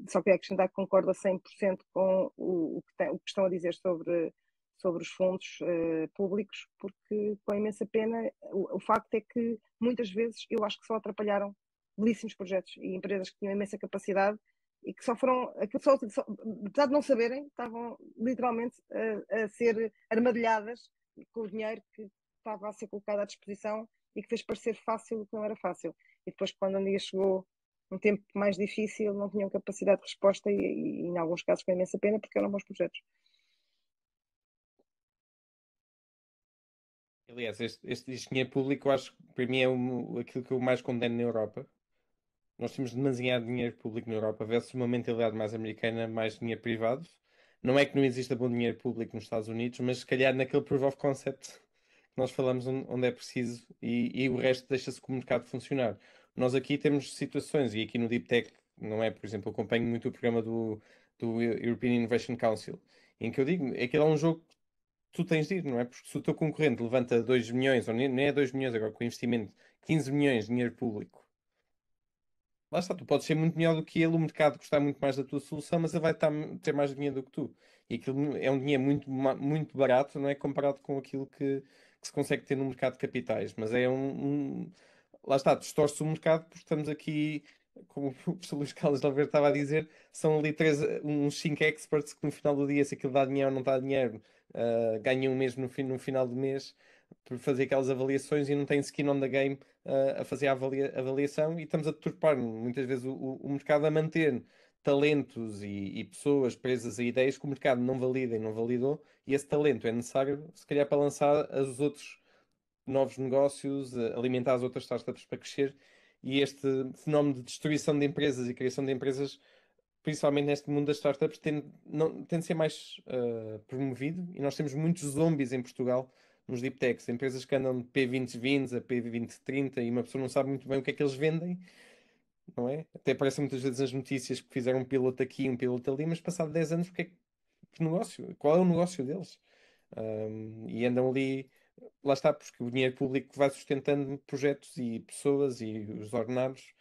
Speaker 6: Só queria acrescentar que concordo a 100% com o que estão a dizer sobre os fundos públicos, porque com imensa pena o facto é que muitas vezes eu acho que só atrapalharam belíssimos projetos e empresas que tinham imensa capacidade e que só foram, apesar de não saberem, estavam literalmente a ser armadilhadas com o dinheiro que estava a ser colocado à disposição e que fez parecer fácil o que não era fácil. E depois, quando um dia chegou um tempo mais difícil, não tinham capacidade de resposta e em alguns casos com imensa pena, porque eram bons projetos.
Speaker 5: Aliás, este dinheiro público, eu acho que para mim é aquilo que eu mais condeno na Europa. Nós temos demasiado dinheiro público na Europa versus uma mentalidade mais americana, mais dinheiro privado. Não é que não exista bom dinheiro público nos Estados Unidos, mas se calhar naquele proof of concept que nós falamos onde é preciso e o resto deixa-se com o mercado funcionar. Nós aqui temos situações, e aqui no Deep Tech, não é? Por exemplo, eu acompanho muito o programa do European Innovation Council, em que eu digo, aquele é um jogo que tu tens de ir, não é? Porque se o teu concorrente levanta 2 milhões, ou nem é 2 milhões agora, com investimento 15 milhões de dinheiro público, lá está, tu podes ser muito melhor do que ele, o mercado gostar muito mais da tua solução, mas ele vai ter mais dinheiro do que tu. E aquilo é um dinheiro muito barato, não é? Comparado com aquilo que se consegue ter no mercado de capitais. Mas é lá está, distorce o mercado porque estamos aqui, como o professor Luís Carlos de Oliveira estava a dizer, são ali uns 5 experts que no final do dia, se aquilo dá dinheiro ou não dá dinheiro, ganham mesmo no final do mês por fazer aquelas avaliações e não têm skin on the game a fazer a avaliação e estamos a deturpar muitas vezes o mercado a manter talentos e pessoas presas a ideias que o mercado não valida e não validou, e esse talento é necessário, se calhar, para lançar os outros novos negócios, alimentar as outras startups para crescer. E este fenómeno de destruição de empresas e criação de empresas, principalmente neste mundo das startups, tende de ser mais promovido. E nós temos muitos zombies em Portugal, nos deep techs, empresas que andam de P2020 a P2030 e uma pessoa não sabe muito bem o que é que eles vendem, não é? Até aparecem muitas vezes nas notícias que fizeram um piloto aqui, um piloto ali, mas passado 10 anos, que negócio? Qual é o negócio deles? E andam ali, lá está, porque o dinheiro público vai sustentando projetos e pessoas e os ordenados,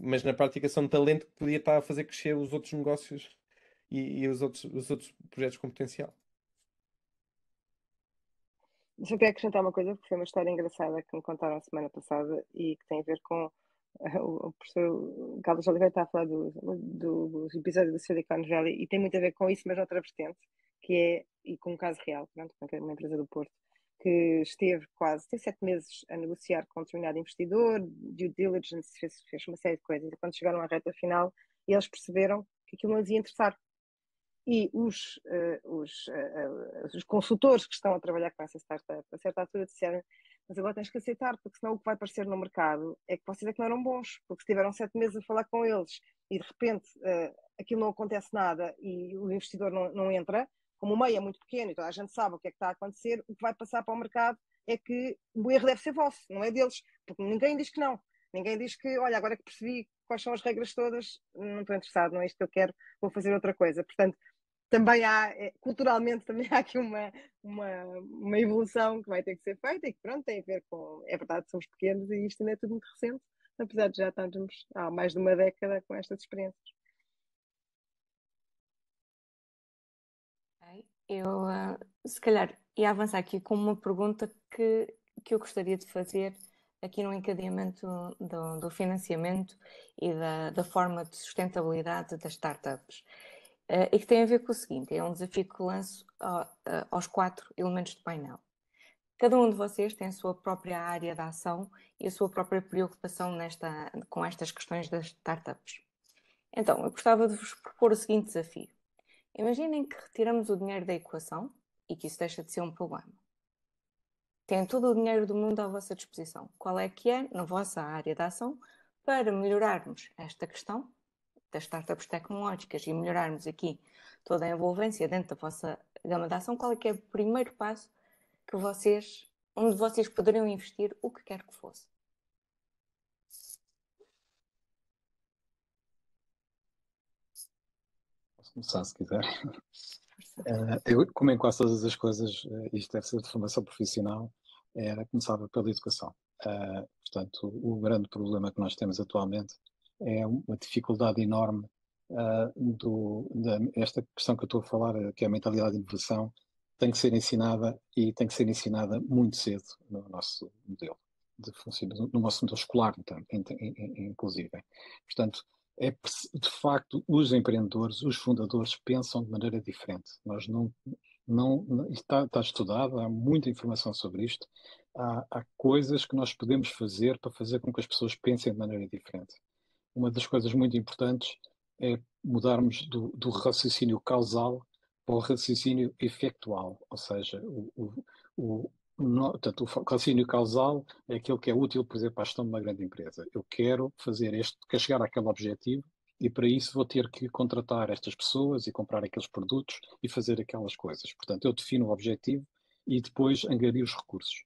Speaker 5: mas na prática são talento que podia estar a fazer crescer os outros negócios e os outros projetos com potencial.
Speaker 6: Só quero acrescentar uma coisa, porque foi uma história engraçada que me contaram a semana passada e que tem a ver com o professor Carlos Oliveira está a falar dos episódios do Silicon Valley e tem muito a ver com isso, mas noutra vertente, que é, e com um caso real, pronto, uma empresa do Porto, que esteve tem 7 meses a negociar com um determinado investidor, due diligence, fez uma série de coisas, e quando chegaram à reta final, eles perceberam que aquilo não lhes ia interessar. E os consultores que estão a trabalhar com essa startup, a certa altura disseram, mas agora tens que aceitar, porque senão o que vai aparecer no mercado é que vocês é que não eram bons, porque se tiveram 7 meses a falar com eles e de repente aquilo não acontece nada e o investidor não entra, como o meio é muito pequeno e toda a gente sabe o que é que está a acontecer, o que vai passar para o mercado é que o erro deve ser vosso, não é deles, porque ninguém diz que não. Ninguém diz que, olha, agora que percebi quais são as regras todas, não estou interessado, não é isto que eu quero, vou fazer outra coisa. Portanto, também há, culturalmente, também há aqui uma evolução que vai ter que ser feita e que, pronto, tem a ver com, é verdade, somos pequenos e isto ainda é tudo muito recente, apesar de já estarmos há mais de uma década com estas experiências.
Speaker 2: Eu, se calhar, ia avançar aqui com uma pergunta que eu gostaria de fazer aqui no encadeamento do financiamento e da forma de sustentabilidade das startups. E que tem a ver com o seguinte, é um desafio que lanço aos 4 elementos do painel. Cada um de vocês tem a sua própria área de ação e a sua própria preocupação com estas questões das startups. Então, eu gostava de vos propor o seguinte desafio. Imaginem que retiramos o dinheiro da equação e que isso deixa de ser um problema. Têm todo o dinheiro do mundo à vossa disposição. Qual é que é, na vossa área de ação, para melhorarmos esta questão das startups tecnológicas e melhorarmos aqui toda a envolvência dentro da vossa gama de ação? Qual é que é o primeiro passo onde vocês poderiam investir o que quer que fosse?
Speaker 4: Posso começar, se quiser. Como em quase todas as coisas, isto deve ser de formação profissional, começava pela educação. Portanto, o grande problema que nós temos atualmente é uma dificuldade enorme esta questão que eu estou a falar, que é a mentalidade de inovação, tem que ser ensinada e tem que ser ensinada muito cedo no nosso modelo de funcionamento, no nosso modelo escolar, inclusive. Portanto, de facto, os empreendedores, os fundadores pensam de maneira diferente. Nós está estudado, há muita informação sobre isto. Há coisas que nós podemos fazer para fazer com que as pessoas pensem de maneira diferente. Uma das coisas muito importantes é mudarmos do raciocínio causal para o raciocínio efectual, ou seja, portanto, o raciocínio causal é aquilo que é útil, por exemplo, para a gestão de uma grande empresa. Eu quero quero chegar àquele objetivo e para isso vou ter que contratar estas pessoas e comprar aqueles produtos e fazer aquelas coisas. Portanto, eu defino o objetivo e depois angario os recursos.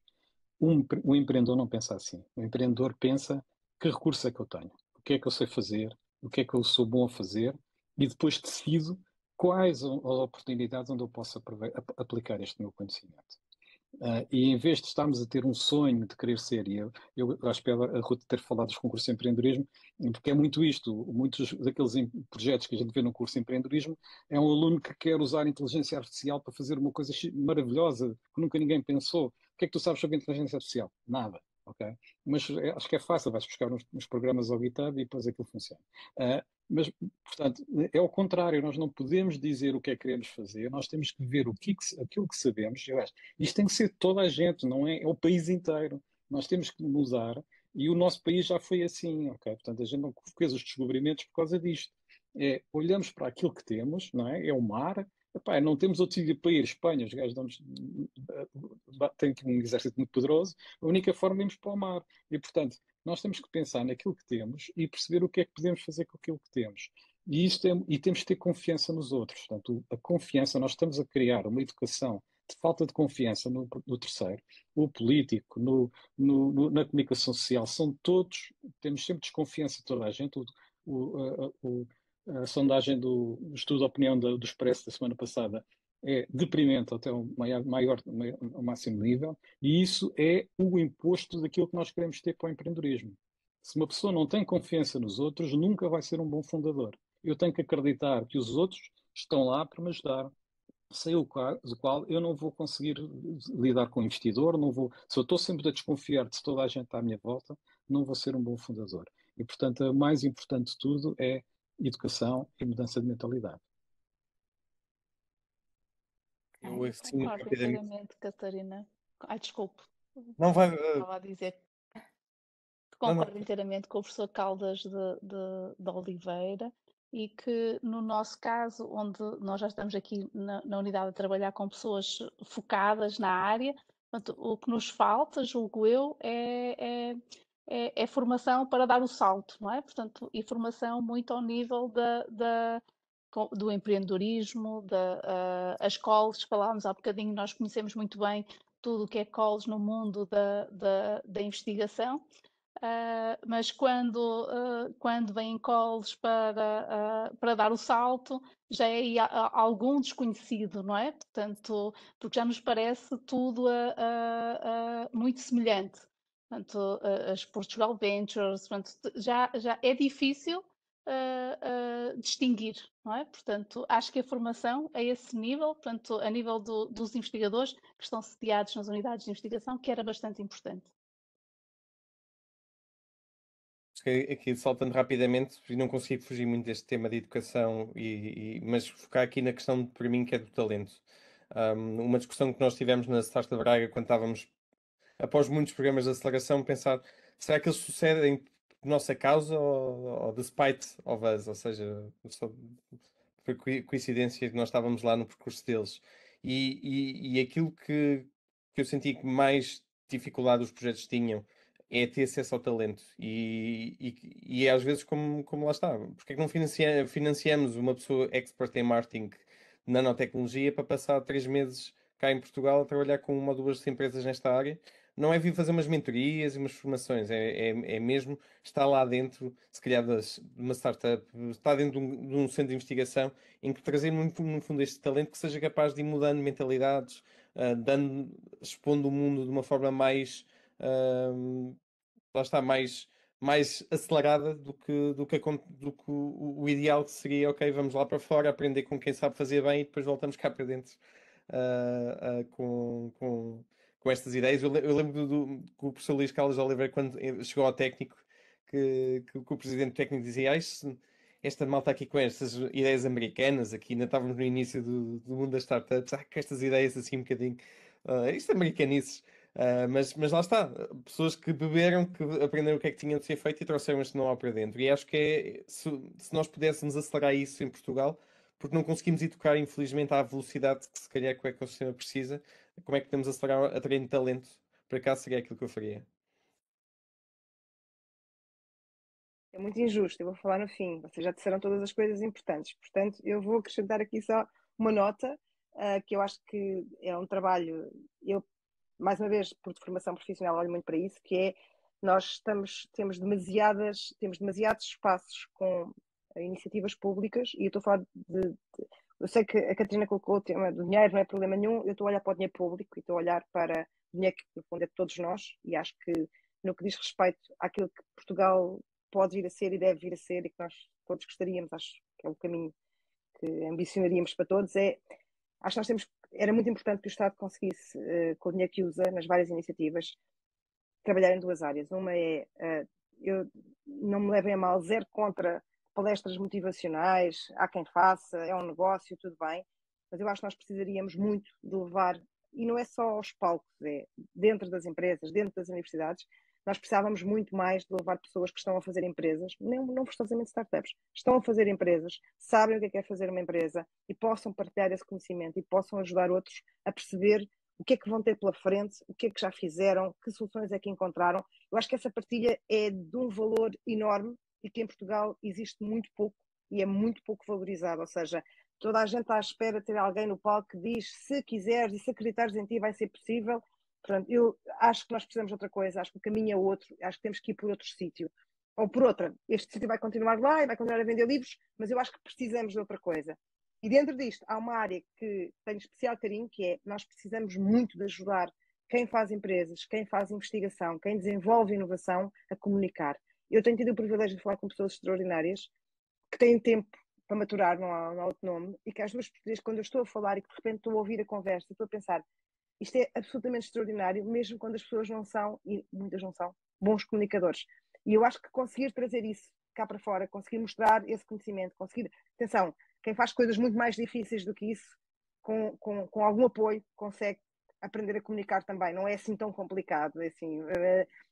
Speaker 4: O empreendedor não pensa assim. O empreendedor pensa: que recurso é que eu tenho? O que é que eu sei fazer? O que é que eu sou bom a fazer? E depois decido quais as oportunidades onde eu posso aplicar este meu conhecimento. E em vez de estarmos a ter um sonho de querer ser, e eu acho que a Ruth ter falado dos concursos de empreendedorismo, porque é muito isto, muitos daqueles projetos que a gente vê no curso de empreendedorismo, é um aluno que quer usar a inteligência artificial para fazer uma coisa maravilhosa que nunca ninguém pensou. O que é que tu sabes sobre a inteligência artificial? Nada. Okay? Mas acho que é fácil, vais buscar uns programas ao GitHub e depois aquilo funciona. Mas, portanto, é ao contrário, nós não podemos dizer o que é que queremos fazer, nós temos que ver aquilo que sabemos. Isto tem que ser toda a gente, não é? É o país inteiro. Nós temos que mudar e o nosso país já foi assim, ok? Portanto, a gente não fez os descobrimentos por causa disto. Olhamos para aquilo que temos, não é? É o mar. Epá, não temos outro sítio para ir. Espanha, os gajos dão-nos tem um exército muito poderoso, a única forma é irmos para o mar. E, portanto, nós temos que pensar naquilo que temos e perceber o que é que podemos fazer com aquilo que temos. E temos que ter confiança nos outros. Portanto, a confiança, nós estamos a criar uma educação de falta de confiança no terceiro, no político, na comunicação social, são todos, temos sempre desconfiança de toda a gente. A sondagem do estudo de opinião do Expresso da semana passada é deprimente até o ao máximo nível, e isso é o imposto daquilo que nós queremos ter para o empreendedorismo. Se uma pessoa não tem confiança nos outros, nunca vai ser um bom fundador. Eu tenho que acreditar que os outros estão lá para me ajudar. Sem o qual eu não vou conseguir lidar com o investidor, não vou, se eu estou sempre a desconfiar de toda a gente à minha volta, não vou ser um bom fundador. E, portanto, o mais importante de tudo é educação e mudança de mentalidade.
Speaker 5: Eu assim,
Speaker 3: Concordo
Speaker 5: rapidamente.
Speaker 3: inteiramente, Catarina. Ai, desculpe.
Speaker 5: Não vai.
Speaker 3: Estava a dizer que
Speaker 5: Não, não.
Speaker 3: concordo inteiramente com o professor Caldas de Oliveira e que, no nosso caso, onde nós já estamos aqui na unidade a trabalhar com pessoas focadas na área, portanto, o que nos falta, julgo eu, é formação para dar o salto, não é? Portanto, e formação muito ao nível do empreendedorismo, as calls, falámos há bocadinho, nós conhecemos muito bem tudo o que é calls no mundo da investigação, mas quando vêm calls para dar o salto, já é aí algum desconhecido, não é? Portanto, porque já nos parece tudo muito semelhante. Portanto, as Portugal Ventures, portanto, já é difícil distinguir, não é? Portanto, acho que a formação a esse nível, portanto, a nível dos investigadores que estão sediados nas unidades de investigação, que era bastante importante.
Speaker 5: Aqui saltando rapidamente, e não consigo fugir muito deste tema de educação, mas focar aqui na questão, para mim, que é do talento. Uma discussão que nós tivemos na Startup Braga, quando estávamos, após muitos programas de aceleração, pensar, será que eles sucedem por nossa causa ou despite of us? Ou seja, foi coincidência que nós estávamos lá no percurso deles. E aquilo que eu senti que mais dificuldade os projetos tinham é ter acesso ao talento. E é às vezes como lá está. Porque é que não financiamos uma pessoa expert em marketing, nanotecnologia, para passar 3 meses cá em Portugal a trabalhar com uma ou duas empresas nesta área? Não é vir fazer umas mentorias e umas formações, é mesmo estar lá dentro, se calhar de uma startup, estar dentro de um centro de investigação, em que trazer muito, no fundo, este talento que seja capaz de ir mudando mentalidades, expondo o mundo de uma forma mais, lá está, mais acelerada do que o ideal que seria, ok, vamos lá para fora, aprender com quem sabe fazer bem e depois voltamos cá para dentro com estas ideias. Eu lembro que o professor Luís Carlos de Oliveira, quando chegou ao técnico, que o presidente técnico dizia: esta malta aqui com estas ideias americanas, aqui ainda estávamos no início do mundo das startups, com estas ideias assim um bocadinho, isto é americanices. Mas lá está, pessoas que beberam, que aprenderam o que é que tinham de ser feito e trouxeram este know-how para dentro. E acho que se nós pudéssemos acelerar isso em Portugal, porque não conseguimos educar, infelizmente, à velocidade que se calhar que o ecossistema precisa, como é que podemos acelerar a treino de talento? Para cá seria aquilo que eu faria.
Speaker 6: É muito injusto, eu vou falar no fim. Vocês já disseram todas as coisas importantes. Portanto, eu vou acrescentar aqui só uma nota, que eu acho que é um trabalho, eu, mais uma vez, por formação profissional, olho muito para isso, que é nós temos demasiados espaços com iniciativas públicas, e eu estou a falar eu sei que a Catarina colocou o tema do dinheiro, não é problema nenhum, eu estou a olhar para o dinheiro público e estou a olhar para o dinheiro que, no fundo, é de todos nós, e acho que, no que diz respeito àquilo que Portugal pode vir a ser e deve vir a ser, e que nós todos gostaríamos, acho que é o caminho que ambicionaríamos para todos, acho que era muito importante que o Estado conseguisse, com o dinheiro que usa nas várias iniciativas, trabalhar em duas áreas. Uma é, eu não me levem a mal, zero contra palestras motivacionais, há quem faça, é um negócio, tudo bem, mas eu acho que nós precisaríamos muito de levar, e não é só aos palcos, é dentro das empresas, dentro das universidades, nós precisávamos muito mais de levar pessoas que estão a fazer empresas, não forçosamente startups, estão a fazer empresas, sabem o que é fazer uma empresa e possam partilhar esse conhecimento e possam ajudar outros a perceber o que é que vão ter pela frente, o que é que já fizeram, que soluções é que encontraram. Eu acho que essa partilha é de um valor enorme e que em Portugal existe muito pouco e é muito pouco valorizado, ou seja, toda a gente está à espera de ter alguém no palco que diz se quiseres e se acreditares em ti vai ser possível. Portanto, eu acho que nós precisamos de outra coisa, acho que o caminho é outro, acho que temos que ir por outro sítio. Ou por outra, este sítio vai continuar lá e vai continuar a vender livros, mas eu acho que precisamos de outra coisa. E dentro disto há uma área que tenho especial carinho, que é nós precisamos muito de ajudar quem faz empresas, quem faz investigação, quem desenvolve inovação a comunicar. Eu tenho tido o privilégio de falar com pessoas extraordinárias que têm tempo para maturar, não há outro nome, e que às vezes quando eu estou a falar e que de repente estou a ouvir a conversa, estou a pensar, isto é absolutamente extraordinário, mesmo quando as pessoas não são, e muitas não são, bons comunicadores. E eu acho que conseguir trazer isso cá para fora, conseguir mostrar esse conhecimento, conseguir, atenção, quem faz coisas muito mais difíceis do que isso, com algum apoio, consegue aprender a comunicar também. Não é assim tão complicado. É assim,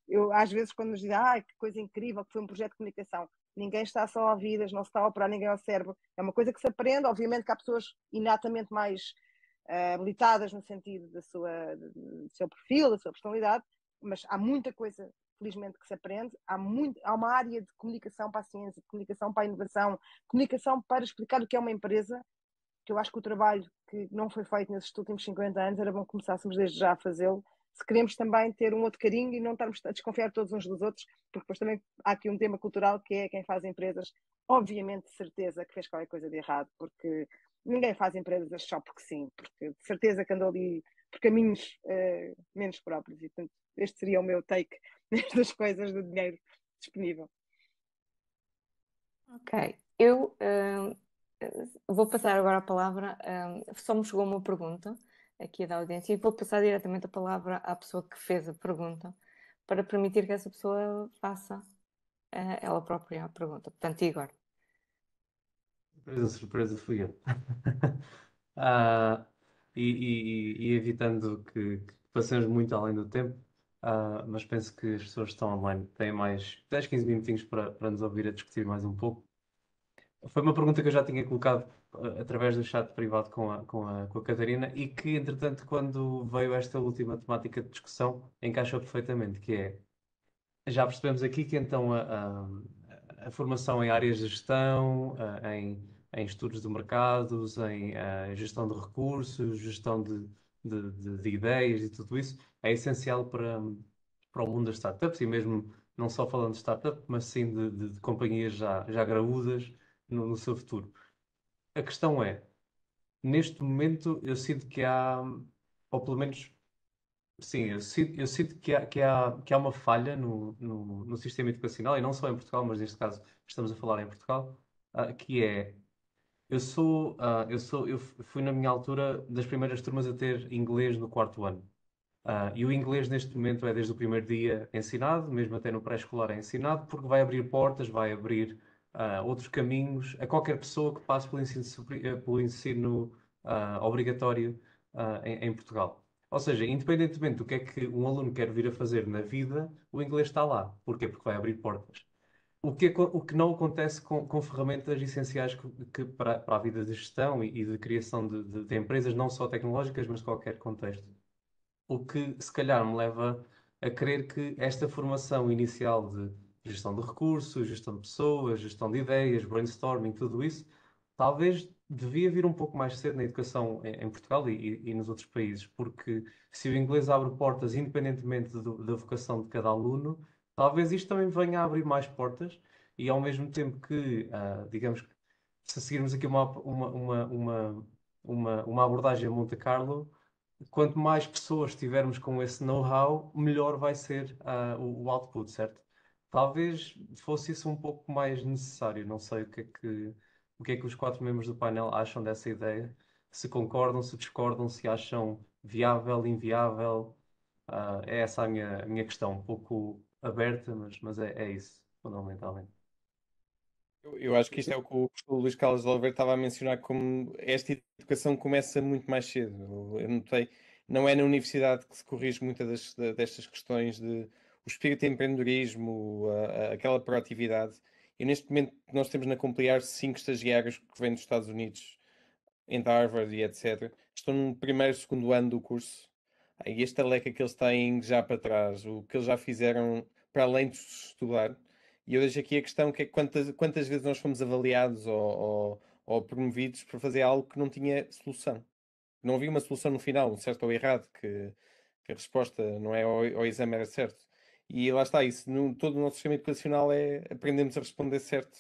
Speaker 6: eu, às vezes, quando nos dizem que coisa incrível, que foi um projeto de comunicação, ninguém está só a ouvidas, não se está a operar ninguém ao cérebro. É uma coisa que se aprende. Obviamente que há pessoas inatamente mais habilitadas no sentido do seu perfil, da sua personalidade, mas há muita coisa, felizmente, que se aprende. Há uma área de comunicação para a ciência, de comunicação para a inovação, comunicação para explicar o que é uma empresa, que eu acho que o trabalho que não foi feito nesses últimos 50 anos era bom que começássemos desde já a fazê-lo, se queremos também ter um outro carinho e não estarmos a desconfiar todos uns dos outros, porque depois também há aqui um tema cultural que é quem faz empresas, obviamente de certeza que fez qualquer coisa de errado, porque ninguém faz empresas só porque sim, porque de certeza que andou ali por caminhos menos próprios, e portanto este seria o meu take nestas coisas do dinheiro disponível.
Speaker 2: Ok, eu vou passar agora a palavra, só me chegou uma pergunta aqui da audiência e vou passar diretamente a palavra à pessoa que fez a pergunta para permitir que essa pessoa faça ela própria a pergunta. Portanto, Igor.
Speaker 1: Surpresa fui eu. E evitando que passemos muito além do tempo, mas penso que as pessoas que estão online têm mais 10, 15 minutinhos para nos ouvir a discutir mais um pouco. Foi uma pergunta que eu já tinha colocado através do chat privado com a Catarina e que, entretanto, quando veio esta última temática de discussão, encaixou perfeitamente, que é, já percebemos aqui que então a formação em áreas de gestão, em estudos de mercados, em gestão de recursos, gestão de ideias e tudo isso é essencial para o mundo das startups e mesmo não só falando de startup, mas sim de companhias já graúdas no seu futuro. A questão é, neste momento eu sinto que há, ou pelo menos, sim, eu sinto que há uma falha no sistema educacional, e não só em Portugal, mas neste caso estamos a falar em Portugal, que é, eu fui na minha altura das primeiras turmas a ter inglês no quarto ano. E o inglês neste momento é desde o primeiro dia ensinado, mesmo até no pré-escolar é ensinado, porque vai abrir portas, vai abrir outros caminhos a qualquer pessoa que passe pelo ensino obrigatório em Portugal. Ou seja, independentemente do que é que um aluno quer vir a fazer na vida, o inglês está lá. Porquê? Porque vai abrir portas. O que não acontece com ferramentas essenciais para a vida de gestão e de criação de empresas, não só tecnológicas, mas de qualquer contexto. O que se calhar me leva a crer que esta formação inicial de gestão de recursos, gestão de pessoas, gestão de ideias, brainstorming, tudo isso, talvez devia vir um pouco mais cedo na educação em Portugal e nos outros países, porque se o inglês abre portas independentemente da vocação de cada aluno, talvez isto também venha a abrir mais portas e ao mesmo tempo que, digamos, que se seguirmos aqui uma abordagem a Monte Carlo, quanto mais pessoas tivermos com esse know-how, melhor vai ser o output, certo? Talvez fosse isso um pouco mais necessário. Não sei o que é que os quatro membros do painel acham dessa ideia. Se concordam, se discordam, se acham viável, inviável. É essa a minha questão, um pouco aberta, mas é isso, fundamentalmente.
Speaker 5: Eu acho que isto é o que o professor Luís Carlos de Oliveira estava a mencionar, como esta educação começa muito mais cedo. Eu notei, não é na universidade que se corrige muitas destas questões de o espírito de empreendedorismo, aquela proatividade. E neste momento nós temos na Compliar 5 estagiários que vêm dos Estados Unidos, entre Harvard e etc. Estão no primeiro, segundo ano do curso. E este leque que eles têm já para trás, o que eles já fizeram para além de estudar. E eu deixo aqui a questão que é quantas vezes nós fomos avaliados ou promovidos para fazer algo que não tinha solução. Não havia uma solução no final, um certo ou errado, que a resposta não é ao exame era certo. E lá está, isso, todo o nosso sistema educacional é aprendemos a responder certo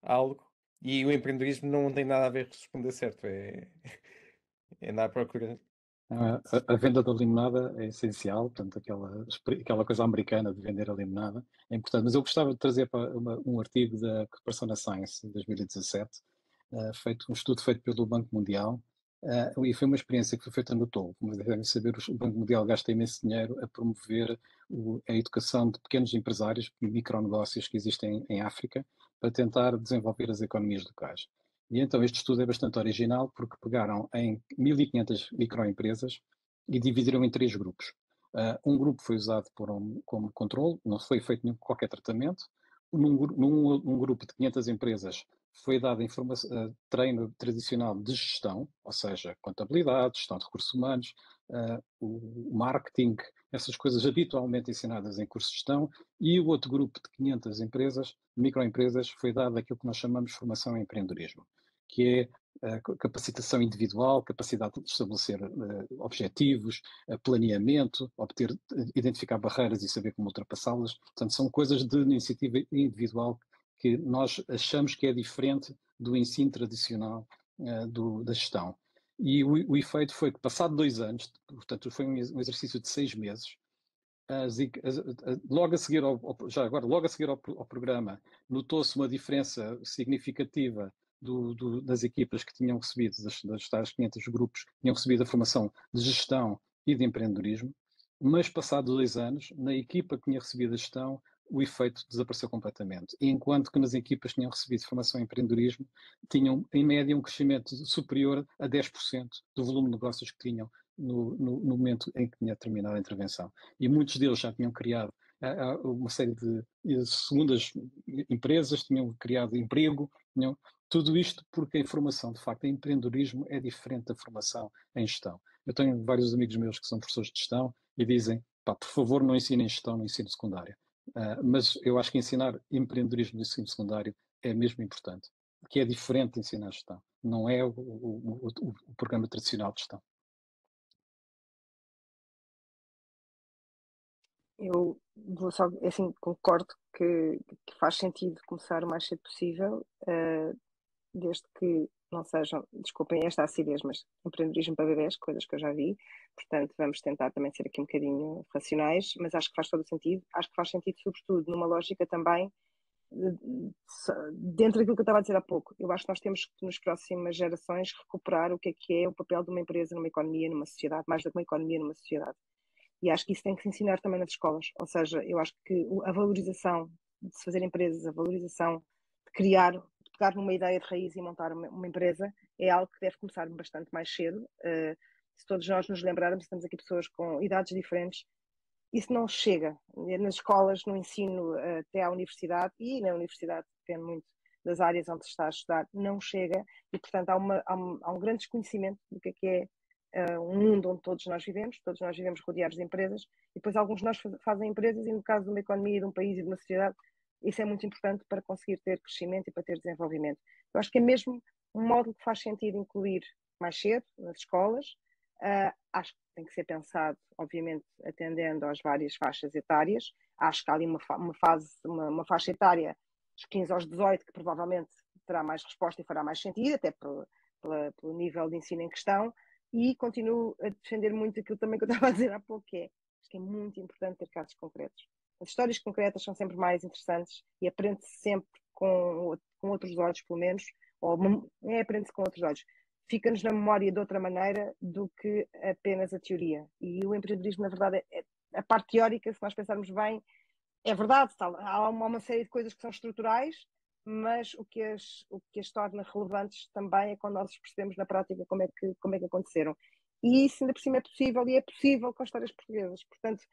Speaker 5: a algo. E o empreendedorismo não tem nada a ver com responder certo, é andar à procura.
Speaker 4: A venda da limonada é essencial, portanto, aquela coisa americana de vender a limonada é importante. Mas eu gostava de trazer para um artigo que apareceu na Science, em 2017, um estudo feito pelo Banco Mundial, e foi uma experiência que foi feita no Togo. Como devem saber, o Banco Mundial gasta imenso dinheiro a promover a educação de pequenos empresários, micronegócios que existem em África, para tentar desenvolver as economias locais. E então este estudo é bastante original porque pegaram em 1.500 microempresas e dividiram em 3 grupos. Um grupo foi usado como controle, não foi feito qualquer tratamento. Num grupo de 500 empresas foi dado treino tradicional de gestão, ou seja, contabilidade, gestão de recursos humanos, o marketing, essas coisas habitualmente ensinadas em cursos de gestão, e o outro grupo de 500 empresas, microempresas, foi dado aquilo que nós chamamos de formação em empreendedorismo, que é capacitação individual, capacidade de estabelecer objetivos, planeamento, identificar barreiras e saber como ultrapassá-las. Portanto, são coisas de iniciativa individual que nós achamos que é diferente do ensino tradicional da gestão. E o efeito foi que, passado 2 anos, portanto, foi um exercício de 6 meses, logo a seguir logo a seguir ao programa, notou-se uma diferença significativa das equipas que tinham recebido, das tais 500 grupos, que tinham recebido a formação de gestão e de empreendedorismo, mas passado 2 anos, na equipa que tinha recebido a gestão, o efeito desapareceu completamente. Enquanto que nas equipas que tinham recebido formação em empreendedorismo, tinham, em média, um crescimento superior a 10% do volume de negócios que tinham no momento em que tinha terminado a intervenção. E muitos deles já tinham criado uma série de segundas empresas, tinham criado emprego, tudo isto porque a formação, de facto, em empreendedorismo é diferente da formação em gestão. Eu tenho vários amigos meus que são professores de gestão e dizem, por favor, não ensinem gestão no ensino secundário. Mas eu acho que ensinar empreendedorismo no ensino secundário é mesmo importante, que é diferente de ensinar gestão, não é o programa tradicional de gestão.
Speaker 6: Eu vou só, assim, concordo que faz sentido começar o mais cedo possível, desde que não sejam, desculpem esta acidez, mas empreendedorismo para bebés, coisas que eu já vi. Portanto, vamos tentar também ser aqui um bocadinho racionais, mas acho que faz todo o sentido. Acho que faz sentido, sobretudo, numa lógica também dentro daquilo que eu estava a dizer há pouco. Eu acho que nós temos que, nas próximas gerações, recuperar o que é o papel de uma empresa numa economia, numa sociedade, mais do que uma economia numa sociedade. E acho que isso tem que se ensinar também nas escolas. Ou seja, eu acho que a valorização de se fazer empresas, a valorização de criar, de pegar numa ideia de raiz e montar uma empresa, é algo que deve começar bastante mais cedo. Se todos nós nos lembrarmos, estamos aqui pessoas com idades diferentes, isso não chega. Nas escolas, no ensino até à universidade, e na universidade depende muito das áreas onde se está a estudar, não chega, e portanto há um grande desconhecimento do que é um mundo onde todos nós vivemos rodeados de empresas, e depois alguns de nós fazem empresas, e no caso de uma economia, de um país e de uma sociedade, isso é muito importante para conseguir ter crescimento e para ter desenvolvimento. Eu acho que é mesmo um módulo que faz sentido incluir mais cedo nas escolas. Acho que tem que ser pensado, obviamente, atendendo às várias faixas etárias. Acho que há ali uma faixa etária dos 15 aos 18 que provavelmente terá mais resposta e fará mais sentido, até pelo nível de ensino em questão. E continuo a defender muito aquilo também que eu estava a dizer há pouco, acho que é muito importante ter casos concretos. As histórias concretas são sempre mais interessantes e aprende-se sempre com outros olhos, pelo menos, ou aprende-se com outros olhos. Fica-nos na memória de outra maneira do que apenas a teoria. E o empreendedorismo, na verdade, a parte teórica, se nós pensarmos bem, é verdade, há uma série de coisas que são estruturais, mas o que as torna relevantes também é quando nós percebemos na prática como é que aconteceram. E isso ainda por cima é possível, e é possível com histórias portuguesas. Portanto,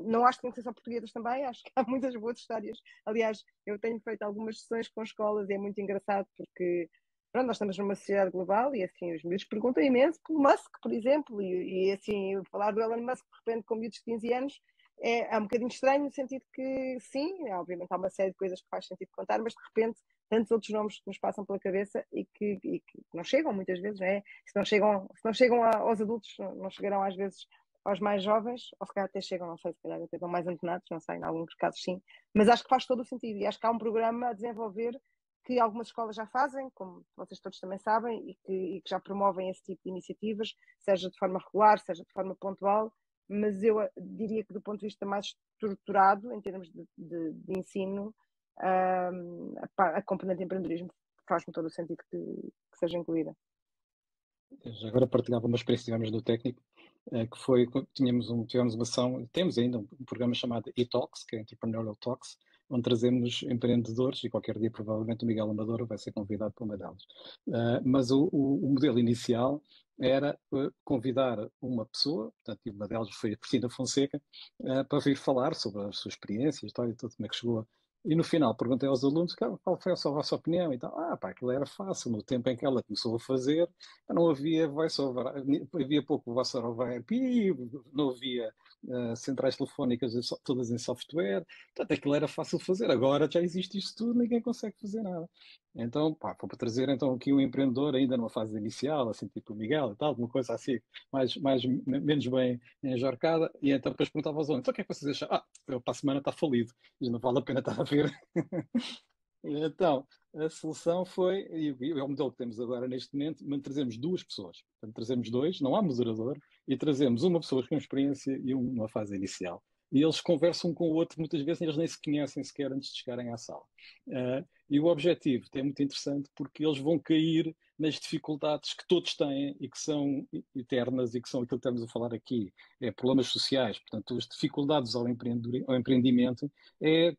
Speaker 6: não acho que tem que ser só portuguesas também, acho que há muitas boas histórias. Aliás, eu tenho feito algumas sessões com escolas e é muito engraçado porque pronto, nós estamos numa sociedade global e assim os miúdos perguntam imenso pelo Musk, por exemplo, e assim falar do Elon Musk de repente com miúdos de 15 anos é um bocadinho estranho no sentido que sim, obviamente há uma série de coisas que faz sentido contar, mas de repente tantos outros nomes que nos passam pela cabeça e que não chegam muitas vezes, não é? Se não chegam aos adultos, não chegarão às vezes aos mais jovens, ou se calhar até chegam, não sei, se calhar até estão mais antenados, não sei, em alguns casos sim, mas acho que faz todo o sentido e acho que há um programa a desenvolver que algumas escolas já fazem, como vocês todos também sabem, e que já promovem esse tipo de iniciativas, seja de forma regular, seja de forma pontual, mas eu diria que do ponto de vista mais estruturado, em termos de ensino, a componente de empreendedorismo faz-me todo o sentido que seja incluída.
Speaker 4: Já agora partilhava uma experiência que tivemos no técnico, que foi, tivemos uma ação, temos ainda um programa chamado e-Talks, que é Entrepreneurial Talks, onde trazemos empreendedores e qualquer dia provavelmente o Miguel Amadora vai ser convidado para uma delas. Mas o modelo inicial era convidar uma pessoa, portanto, uma delas foi a Cristina Fonseca, para vir falar sobre a sua experiência, a história e tudo, como é que chegou. E no final perguntei aos alunos qual foi a vossa opinião e tal. Pá, aquilo era fácil. No tempo em que ela começou a fazer, não havia voice-over, havia pouco voice-over IP, não havia centrais telefónicas todas em software, portanto aquilo era fácil fazer. Agora já existe isto tudo, ninguém consegue fazer nada. Então, pá, vou para trazer então aqui um empreendedor ainda numa fase inicial, assim tipo o Miguel e tal, alguma coisa assim, menos bem enjorcada, e então depois perguntava aos alunos, então o que é que vocês acham? Para a semana está falido, e não vale a pena estar a ver. Então, a solução foi, e é o modelo que temos agora neste momento, trazemos duas pessoas. Portanto, trazemos dois, não há moderador, e trazemos uma pessoa com experiência e uma fase inicial. E eles conversam um com o outro, muitas vezes eles nem se conhecem sequer antes de chegarem à sala. E o objetivo é muito interessante porque eles vão cair nas dificuldades que todos têm e que são eternas e que são aquilo que estamos a falar aqui, problemas sociais, portanto, as dificuldades ao empreendimento é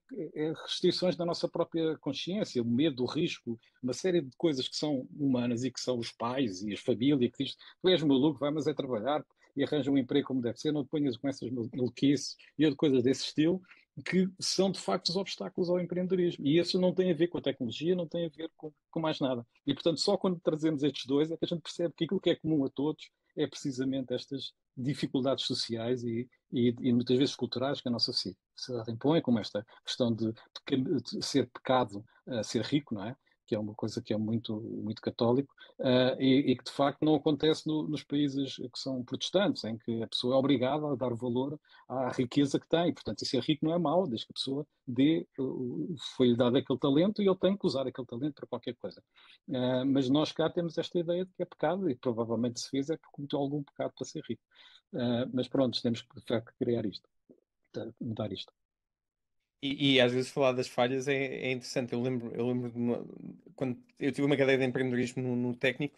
Speaker 4: restrições da nossa própria consciência, o medo, o risco, uma série de coisas que são humanas e que são os pais e as famílias que dizem, tu és maluco, vai, mas é trabalhar e arranja um emprego como deve ser, não te ponhas com essas maluquices e outras coisas desse estilo, que são de facto os obstáculos ao empreendedorismo. E isso não tem a ver com a tecnologia, não tem a ver com mais nada. E portanto, só quando trazemos estes dois é que a gente percebe que aquilo que é comum a todos é precisamente estas dificuldades sociais e muitas vezes culturais que a nossa sociedade impõe, como esta questão de ser pecado, ser rico, não é? Que é uma coisa que é muito, muito católico, e que de facto não acontece nos países que são protestantes, em que a pessoa é obrigada a dar valor à riqueza que tem. Portanto, ser rico não é mau, desde que a pessoa foi-lhe dado aquele talento e ele tem que usar aquele talento para qualquer coisa. Mas nós cá temos esta ideia de que é pecado, e provavelmente se fez é porque cometeu algum pecado para ser rico. Mas pronto, temos que de facto criar isto, mudar isto.
Speaker 5: E às vezes falar das falhas é interessante. Eu lembro quando eu tive uma cadeira de empreendedorismo no técnico,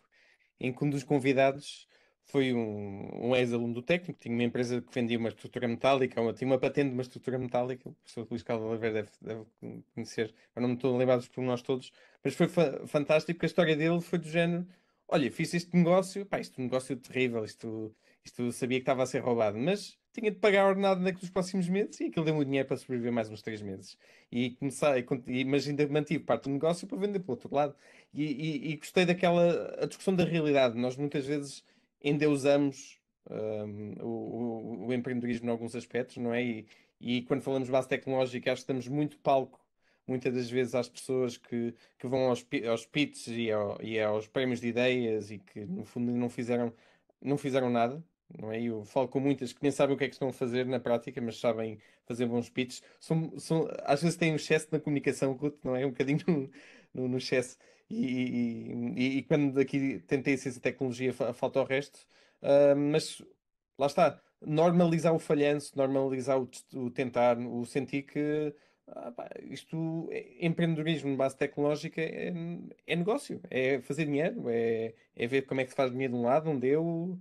Speaker 5: em que um dos convidados foi um ex-aluno do técnico, tinha uma empresa que vendia uma estrutura metálica, tinha uma patente de uma estrutura metálica, o professor Luís Carlos Oliveira deve conhecer, eu não me estou a lembrar dos pormenores todos, mas foi fantástico porque a história dele foi do género: olha, fiz este negócio, pá, este negócio terrível, isto sabia que estava a ser roubado, mas tinha de pagar a ordenado nos próximos meses e aquilo deu-me o dinheiro para sobreviver mais uns 3 meses. E comecei, mas ainda mantive parte do negócio para vender para o outro lado. E gostei a discussão da realidade. Nós muitas vezes endeusamos o empreendedorismo em alguns aspectos, não é? E quando falamos de base tecnológica, acho que damos muito palco, muitas das vezes, às pessoas que vão aos pitches e aos prémios de ideias e que, no fundo, não fizeram nada. Não é? Eu falo com muitas que nem sabem o que é que estão a fazer na prática, mas sabem fazer bons pitches. Às vezes têm um excesso na comunicação, Ruth, não é? Um bocadinho no excesso. E quando aqui tentei ciência e tecnologia, falta o resto. Mas lá está, normalizar o falhanço, normalizar o tentar, o sentir que pá, empreendedorismo de base tecnológica é negócio, é fazer dinheiro, é ver como é que se faz dinheiro de um lado, onde eu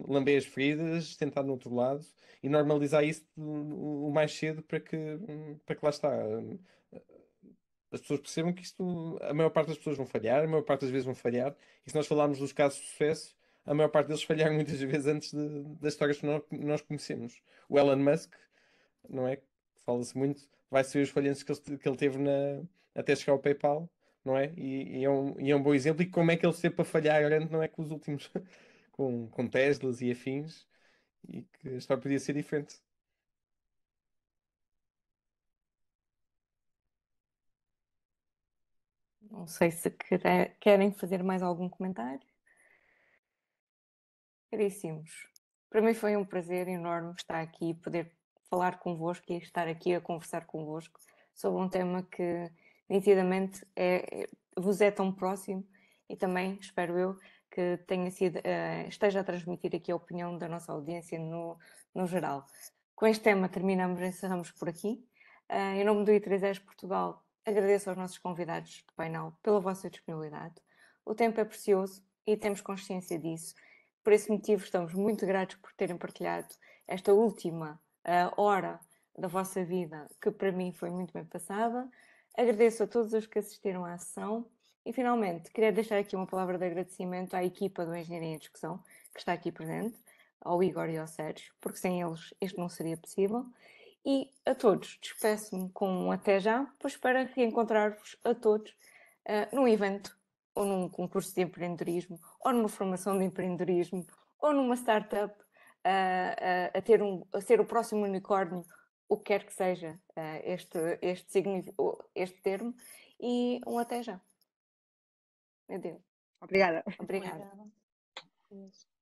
Speaker 5: lamber as feridas, tentar no outro lado e normalizar isso o mais cedo para que lá está. As pessoas percebam que a maior parte das pessoas vão falhar, a maior parte das vezes vão falhar, e se nós falarmos dos casos de sucesso, a maior parte deles falharam muitas vezes antes das histórias que nós conhecemos. O Elon Musk, não é? Fala-se muito, vai ser os falhanços que ele teve até chegar ao PayPal, não é? E é um bom exemplo. E como é que ele esteve para falhar grande, não é, com os últimos, com Teslas e afins, e que a história podia ser diferente.
Speaker 2: Não sei se querem fazer mais algum comentário. Caríssimos, para mim foi um prazer enorme estar aqui e poder falar convosco e estar aqui a conversar convosco sobre um tema que nitidamente vos é tão próximo e também, espero eu, que esteja a transmitir aqui a opinião da nossa audiência no geral. Com este tema encerramos por aqui. Em nome do I3S Portugal, agradeço aos nossos convidados do painel pela vossa disponibilidade. O tempo é precioso e temos consciência disso. Por esse motivo, estamos muito gratos por terem partilhado esta última hora da vossa vida, que para mim foi muito bem passada. Agradeço a todos os que assistiram à sessão e, finalmente, queria deixar aqui uma palavra de agradecimento à equipa do Engenharia em Discussão, que está aqui presente, ao Igor e ao Sérgio, porque sem eles isto não seria possível. E a todos, despeço-me com um até já, pois para reencontrar-vos a todos num evento, ou num concurso de empreendedorismo, ou numa formação de empreendedorismo, ou numa startup, a ser o próximo unicórnio, o que quer que seja este termo, e um até já. Adeus.
Speaker 6: Obrigada.
Speaker 2: Obrigada.
Speaker 3: Obrigada.